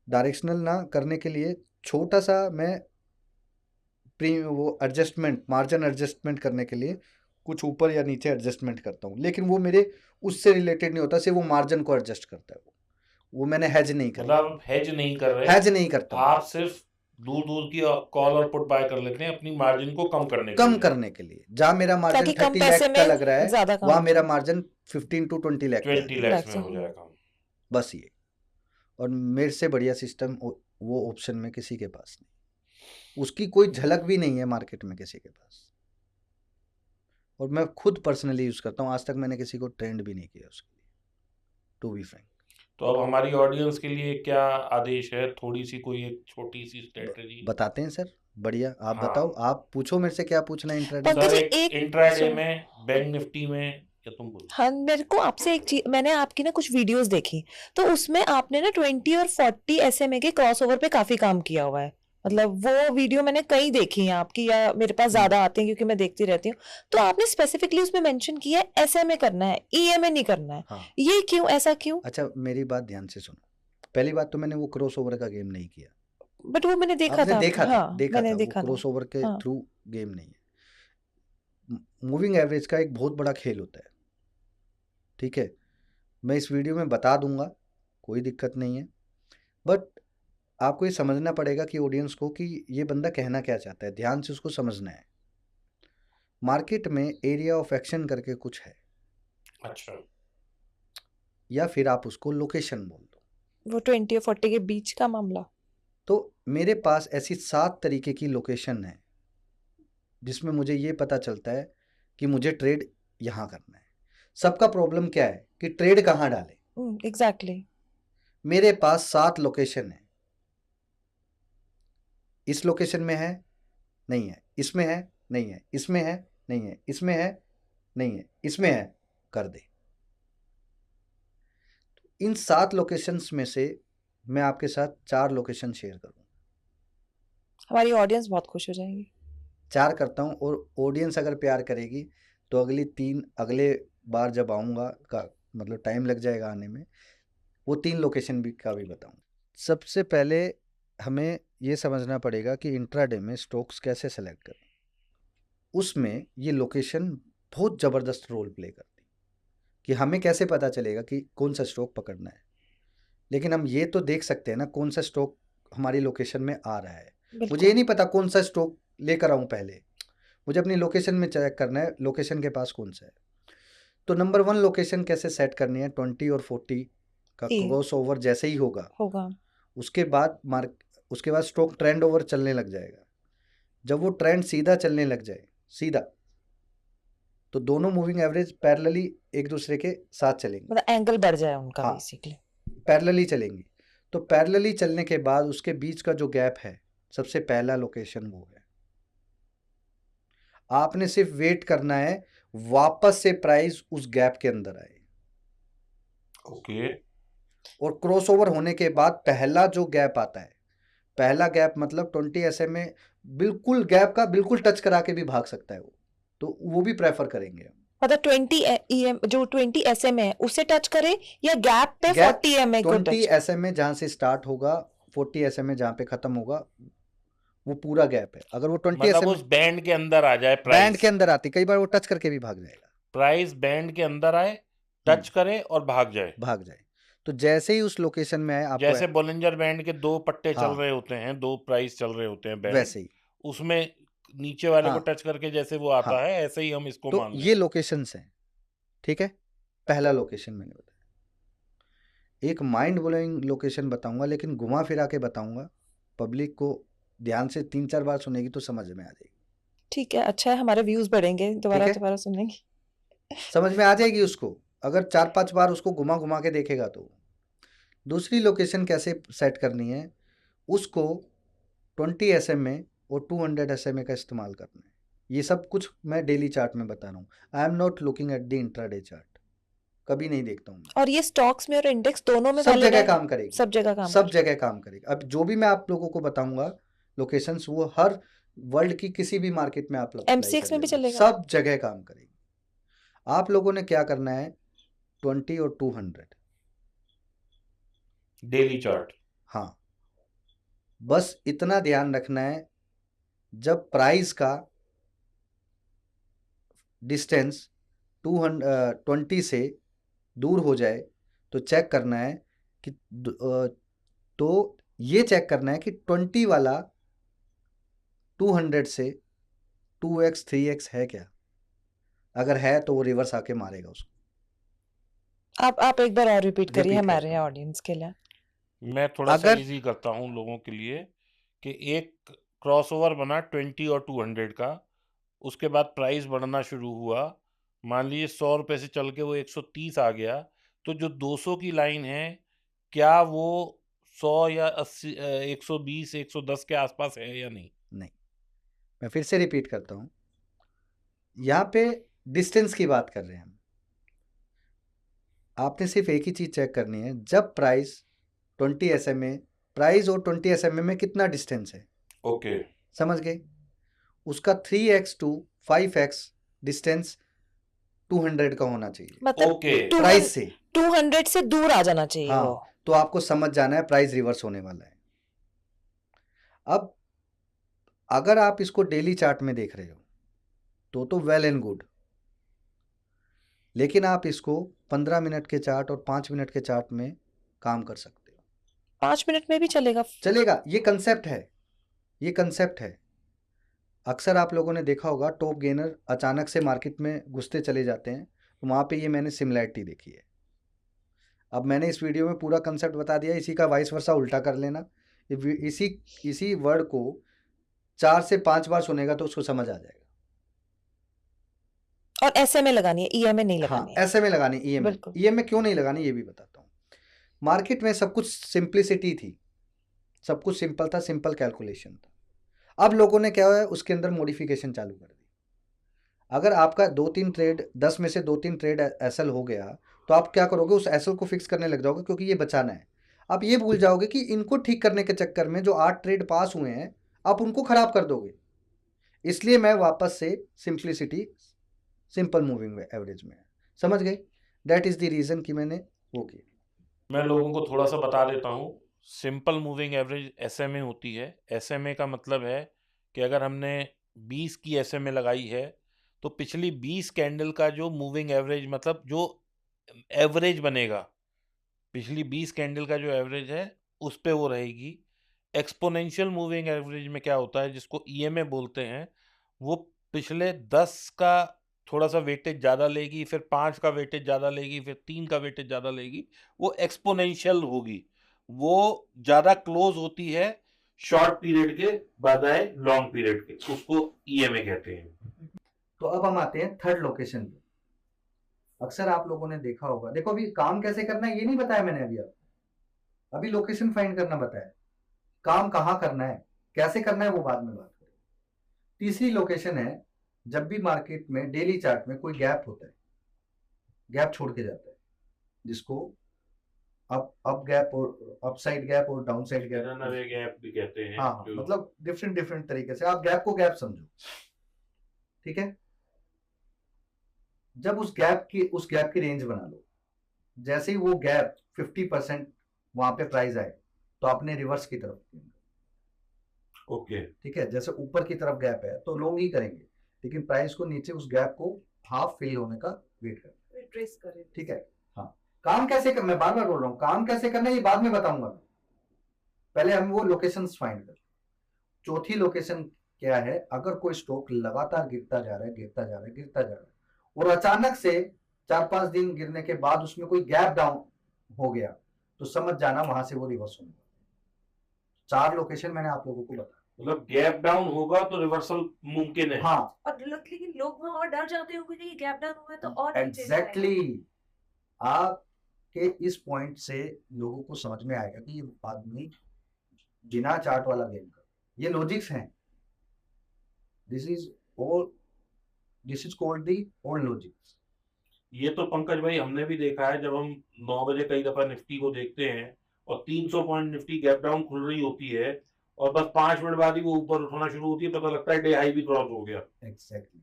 डायरेक्शनल ना करने के लिए छोटा सा मैं वो एडजस्टमेंट, मार्जिन एडजस्टमेंट करने के लिए कुछ ऊपर या नीचे एडजस्टमेंट करता हूँ, लेकिन वो मेरे उससे रिलेटेड नहीं होता। सिर्फ वो मार्जिन को एडजस्ट करता है। वो मैंने हेज नहीं करी, मतलब आप हेज नहीं कर रहे, हेज नहीं करता हूँ, आप सिर्फ दूर दूर की कॉल और पुट बाय कर लेते हैं अपनी मार्जिन को कम करने के कम लिए। करने के लिए। जहाँ मेरा मार्जिन ताकि कम 30 पैसे लाख का में लग रहा है, ज्यादा काम वहाँ हो मेरा जाए। मार्जिन 15 to 20 लाख पे आ 20 जाए, lakhs में लाख हो से। जाए काम। बस ये। और मेरे से बढ़िया सिस्टम वो ऑप्शन में किसी के पास नहीं, उसकी कोई झलक भी नहीं है मार्केट में किसी के पास। और मैं खुद पर्सनली यूज करता हूँ, आज तक मैंने किसी को ट्रेंड भी नहीं किया उसके लिए, टू बी फ्रैंक। तो अब हमारी ऑडियंस के लिए क्या आदेश है, थोड़ी सी कोई एक छोटी सी स्ट्रेटेजी बताते हैं सर, बढ़िया। आप हाँ। बताओ, आप पूछो मेरे से क्या पूछना है इंट्राडे में। पंकज सर जी, एक एक इंट्राडे सुनो। में बैंक निफ्टी में, या तुम बोलो। हाँ, मेरे को आपसे एक चीज, मैंने आपकी ना कुछ वीडियोस देखी, तो उसमें आपने ना 20 और 40 SMA के क्रॉसओवर पे काफी काम किया हुआ है। मतलब वो वीडियो मैंने कई देखी हैं आपकी, या मेरे पास ज्यादा आते हैं क्योंकि मैं देखती रहती हूँ। तो आपने स्पेसिफिकली उसमें मेंशन किया है SMA करना है, EMA नहीं करना है। हाँ, ये क्यों, ऐसा क्यों? अच्छा मेरी बात ध्यान से सुनो। पहली बात तो मैंने वो क्रॉस ओवर का गेम नहीं किया, बट वो मैंने देखा आपने था देखा आपका। था, हाँ, देखा मैंने था, वो देखा था। क्रॉस ओवर के हाँ। थ्रू गेम नहीं है। मूविंग एवरेज का एक बहुत बड़ा खेल होता है, ठीक है। मैं इस वीडियो में बता दूंगा, कोई दिक्कत नहीं है, बट आपको ये समझना पड़ेगा कि ऑडियंस को कि ये बंदा कहना क्या चाहता है, ध्यान से उसको समझना है। मार्केट में एरिया ऑफ एक्शन करके कुछ है, अच्छा, या फिर आप उसको लोकेशन बोल दो। वो 20 और 40 के बीच का मामला। तो मेरे पास ऐसी 7 तरीके की लोकेशन है जिसमें मुझे ये पता चलता है कि मुझे ट्रेड यहाँ करना है। सबका प्रॉब्लम क्या है कि ट्रेड कहाँ डालें। एग्जैक्टली। मेरे पास 7 लोकेशन है, इस लोकेशन में है, नहीं है, इसमें है, नहीं है, इसमें है, नहीं है, इसमें है, नहीं है, इसमें है, कर दे। इन 7 लोकेशंस में से मैं आपके साथ 4 लोकेशन शेयर करूँ, हमारी ऑडियंस बहुत खुश हो जाएगी। 4 करता हूँ, और ऑडियंस अगर प्यार करेगी तो अगले बार जब आऊँगा का मतलब टाइम लग जाएगा आने में, वो 3 लोकेशन भी का भी बताऊँ। सबसे पहले हमें ये समझना पड़ेगा कि इंट्राडे में स्टॉक्स कैसे सेलेक्ट करें। उसमें ये लोकेशन बहुत ज़बरदस्त रोल प्ले करती कि हमें कैसे पता चलेगा कि कौन सा स्टॉक पकड़ना है, लेकिन हम ये तो देख सकते हैं ना कौन सा स्टॉक हमारी लोकेशन में आ रहा है। मुझे ये नहीं पता कौन सा स्टॉक लेकर आऊँ, पहले मुझे अपनी लोकेशन में चेक करना है लोकेशन के पास कौन सा है। तो नंबर 1 लोकेशन कैसे सेट करनी है, 20 और 40 का क्रॉस ओवर जैसे ही होगा उसके बाद स्टॉक ट्रेंड ओवर चलने लग जाएगा। जब वो ट्रेंड सीधा चलने लग जाए, सीधा, तो दोनों मूविंग एवरेज पैरेलली एक दूसरे के साथ चलेंगे, मतलब एंगल बढ़ जाए उनका। हाँ, बेसिकली पैरेलली चलेंगी। तो पैरेलली चलने के बाद उसके बीच का जो गैप है, सबसे पहला लोकेशन वो है। आपने सिर्फ वेट करना है वापस से प्राइस उस गैप के अंदर आए। ओके। और क्रॉसओवर होने के बाद पहला जो गैप आता है, पहला गैप मतलब 20 SMA बिल्कुल गैप का बिल्कुल टच करा के भी भाग सकता है वो, तो वो भी प्रेफर करेंगे हम। मतलब 20 जो 20 SMA है उसे टच करे, या गैप पे गैप 40 SMA को 20 टच? SMA जहां से स्टार्ट होगा, 40 SMA जहां पे खत्म होगा, वो पूरा गैप है। अगर वो 20 मतलब SMA उस बैंड के अंदर आ जाए, बैंड प्राइस के अंदर आती, कई बार वो टच करके भी भाग जाएगा, प्राइस बैंड के अंदर आए, टच करे और भाग जाए। तो जैसे ही उस लोकेशन में आए आपको जैसे बोलिंजर बैंड के 2 पट्टे चल हाँ, रहे होते हैं, 2 प्राइस चल रहे होते हैं बैंड, वैसे ही, उसमें नीचे वाले को हाँ, टच करके जैसे वो आता हाँ, है, ऐसे ही हम इसको तो मान लें। ये लोकेशंस हैं, ठीक है। पहला लोकेशन मैंने बताया। एक माइंड ब्लोइंग लोकेशन बताऊंगा, लेकिन घुमा फिरा के बताऊंगा, पब्लिक को ध्यान से 3-4 बार सुनेगी तो समझ में आ जाएगी। ठीक है, अच्छा है, हमारे व्यूज बढ़ेंगे, दोबारा है? दोबारा सुनेंगे। समझ में आ जाएगी उसको, अगर 4-5 बार उसको घुमा घुमा के देखेगा तो। दूसरी लोकेशन कैसे सेट करनी है, उसको 20 SMA और 200 SMA का इस्तेमाल करना है। ये सब कुछ मैं डेली चार्ट में बता रहा हूँ। I am not looking at the intraday chart, कभी नहीं देखता हूँ। और ये स्टॉक्स में और इंडेक्स दोनों में सब वैलिड जगह है? काम करेगी, सब जगह काम सब करेगी। जगह काम करेगी। अब जो भी मैं आप लोगों को बताऊंगा लोकेशंस, वो हर वर्ल्ड की किसी भी मार्केट में आप लोग MCX में भी चलेगा? सब जगह काम करेगी। आप लोगों ने क्या करना है, 20 और 200 डेली चार्ट। हाँ, बस इतना ध्यान रखना है, जब प्राइस का डिस्टेंस 20 से दूर हो जाए तो चेक करना है कि तो ये चेक करना है कि 20 वाला 200 से 2x 3x है क्या। अगर है तो वो रिवर्स आके मारेगा उसको। आप एक बार और रिपीट करिए रिपीट हमारे करता हूँ। ऑडियंस के लिए। मैं थोड़ा सा अगर इजी करता हूँ लोगों के लिए कि एक क्रॉसओवर बना 20 और 200 का, उसके बाद प्राइस बढ़ना शुरू हुआ, मान लीजिए 100 रुपए से चल के वो 130 आ गया, तो जो 200 की लाइन है, क्या वो 100 या 80 120 110 के आसपास है या नहीं? नहीं, मैं फिर से रिपीट करता हूँ। यहाँ पे डिस्टेंस की बात कर रहे हैं हम। आपने सिर्फ एक ही चीज चेक करनी है, जब प्राइस 20 SMA, प्राइस और 20 SMA में कितना डिस्टेंस है। ओके। समझ गए। उसका 3x to 5x डिस्टेंस 200 का होना चाहिए मतलब ओके। प्राइस से। 200 से दूर आ जाना चाहिए हाँ, वो। तो आपको समझ जाना है प्राइस रिवर्स होने वाला है। अब अगर आप इसको डेली चार्ट में देख रहे हो तो वेल एंड गुड, लेकिन आप इसको 15 मिनट के चार्ट और 5 मिनट के चार्ट में काम कर सकते हो। 5 मिनट में भी चलेगा। चलेगा, ये कंसेप्ट है, ये कंसेप्ट है। अक्सर आप लोगों ने देखा होगा टॉप गेनर अचानक से मार्केट में घुसते चले जाते हैं, तो वहाँ पे ये मैंने सिमिलैरिटी देखी है। अब मैंने इस वीडियो में पूरा कंसेप्ट बता दिया, इसी का वाइस वर्सा उल्टा कर लेना। इसी वर्ड को 4 से 5 बार सुनेगा तो उसको समझ आ जाएगा। और ऐसे में लगानी है, ईएमए नहीं हाँ, लगानी है। ऐसे में लगानी ईएमए। बिल्कुल। ईएमए क्यों नहीं लगानी ये भी बताता हूँ। मार्केट में सब कुछ सिंप्लिसिटी थी, सब कुछ सिंपल था, सिंपल कैलकुलेशन था। अब लोगों ने क्या है उसके अंदर मॉडिफिकेशन चालू कर दी। अगर आपका 2-3 ट्रेड 10 में से 2-3 ट्रेड एसएल हो गया, तो आप क्या करोगे, उस एसएल को फिक्स करने लग जाओगे, क्योंकि ये बचाना है। आप ये भूल जाओगे कि इनको ठीक करने के चक्कर में जो 8 ट्रेड पास हुए हैं आप उनको खराब कर दोगे। इसलिए मैं वापस से सिंप्लिसिटी, सिंपल मूविंग एवरेज में, समझ गए। दैट इज द रीजन कि मैंने वो की। मैं लोगों को थोड़ा सा बता देता हूँ। सिंपल मूविंग एवरेज एसएमए होती है। एसएमए का मतलब है कि अगर हमने 20 की एसएमए लगाई है, तो पिछली 20 कैंडल का जो मूविंग एवरेज, मतलब जो एवरेज बनेगा, पिछली 20 कैंडल का जो एवरेज है उस पे वो रहेगी। एक्सपोनेंशियल मूविंग एवरेज में क्या होता है, जिसको ईएमए बोलते हैं, वो पिछले 10 का थोड़ा सा वेटेज ज़्यादा लेगी, फिर 5 का वेटेज ज़्यादा लेगी, फिर 3 का वेटेज ज़्यादा लेगी। वो एक्सपोनेंशियल होगी, वो ज़्यादा क्लोज होती है शॉर्ट पीरियड के बजाय लॉन्ग पीरियड के, उसको ईएमए कहते हैं। तो अब हम आते हैं थर्ड लोकेशन पे। अक्सर आप लोगों ने देखा होगा, देखो अभी काम कैसे करना है ये नहीं बताया मैंने आपको, अभी लोकेशन फाइंड करना बताया। काम कहाँ करना है, कैसे करना है वो बाद में बात करें। तीसरी लोकेशन है, जब भी मार्केट में डेली चार्ट में कोई गैप होता है, गैप छोड़ के जाता है, जिसको अप गैप और अपसाइड गैप और डाउन साइड गैप भी कहते हैं। हाँ, मतलब डिफरेंट तरीके से आप गैप को गैप समझो, ठीक है। जब उस गैप की रेंज बना लो, जैसे ही वो गैप 50% वहां पे प्राइस आए तो आपने रिवर्स की तरफ, ओके, ठीक है। जैसे ऊपर की तरफ गैप है तो लॉन्ग ही करेंगे, लेकिन प्राइस को नीचे उस गैप को हाफ फिल होने का वेट करें, ठीक है। हाँ, काम कैसे कर, मैं बार बार बोल रहा हूँ, काम कैसे करना है ये बाद में बताऊंगा। पहले हम वो लोकेशंस फाइंड कर। चौथी लोकेशन क्या है, अगर कोई स्टॉक लगातार गिरता जा रहा है और अचानक से 4-5 दिन गिरने के बाद उसमें कोई गैप डाउन हो गया, तो समझ जाना वहां से वो रिवर्स होगा। 4 लोकेशन मैंने आप लोगों को बताया। मतलब गैप डाउन होगा तो रिवर्सल मुमकिन है। हाँ, और लेकिन लोग वहां और डर जाते होंगे कि गैप डाउन हुआ है तो और एग्जैक्टली। आपके इस पॉइंट से लोगों को समझ में आएगा कि ये आदमी बिना चार्ट वाला गेम कर, ये लॉजिक्स हैं। This is called the old logics. ये तो पंकज भाई हमने भी देखा है, जब हम 9 बजे कई दफा निफ्टी को देखते हैं और 300 पॉइंट निफ्टी गैप डाउन खुल रही होती है और बस 5 मिनट बाद ही वो ऊपर उठना शुरू होती है, पता लगता है डे हाई भी क्रॉस हो गया। एग्जैक्टली,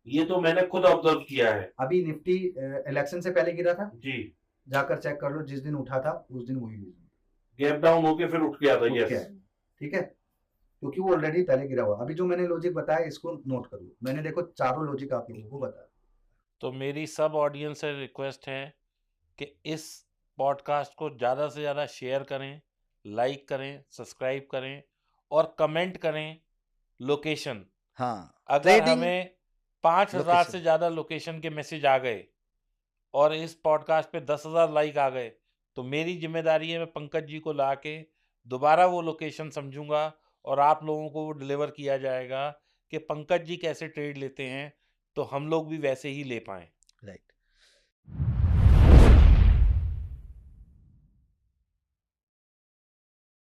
ये तो मैंने खुद ऑब्जर्व किया है। अभी निफ्टी इलेक्शन से पहले गिरा था जी, जाकर चेक कर लो, जिस दिन उठा था उस दिन वही गैप डाउन होके फिर उठ गया था। उठ यस, गया, ठीक है, क्योंकि वो ऑलरेडी पहले गिरा हुआ। अभी जो मैंने लॉजिक बताया इसको नोट कर लो, मैंने देखो चारों लॉजिक आप लोगों को बताया। तो मेरी सब ऑडियंस से रिक्वेस्ट है कि इस पॉडकास्ट को ज़्यादा से ज़्यादा शेयर करें, लाइक करें, सब्सक्राइब करें और कमेंट करें लोकेशन। हाँ, अगर ट्रेडिंग हमें 5000 से लोकेशन। ज़्यादा लोकेशन के मैसेज आ गए और इस पॉडकास्ट पे 10,000 लाइक आ गए, तो मेरी ज़िम्मेदारी है, मैं पंकज जी को लाके दोबारा वो लोकेशन समझूँगा और आप लोगों को वो डिलीवर किया जाएगा कि पंकज जी कैसे ट्रेड लेते हैं, तो हम लोग भी वैसे ही ले पाएँ।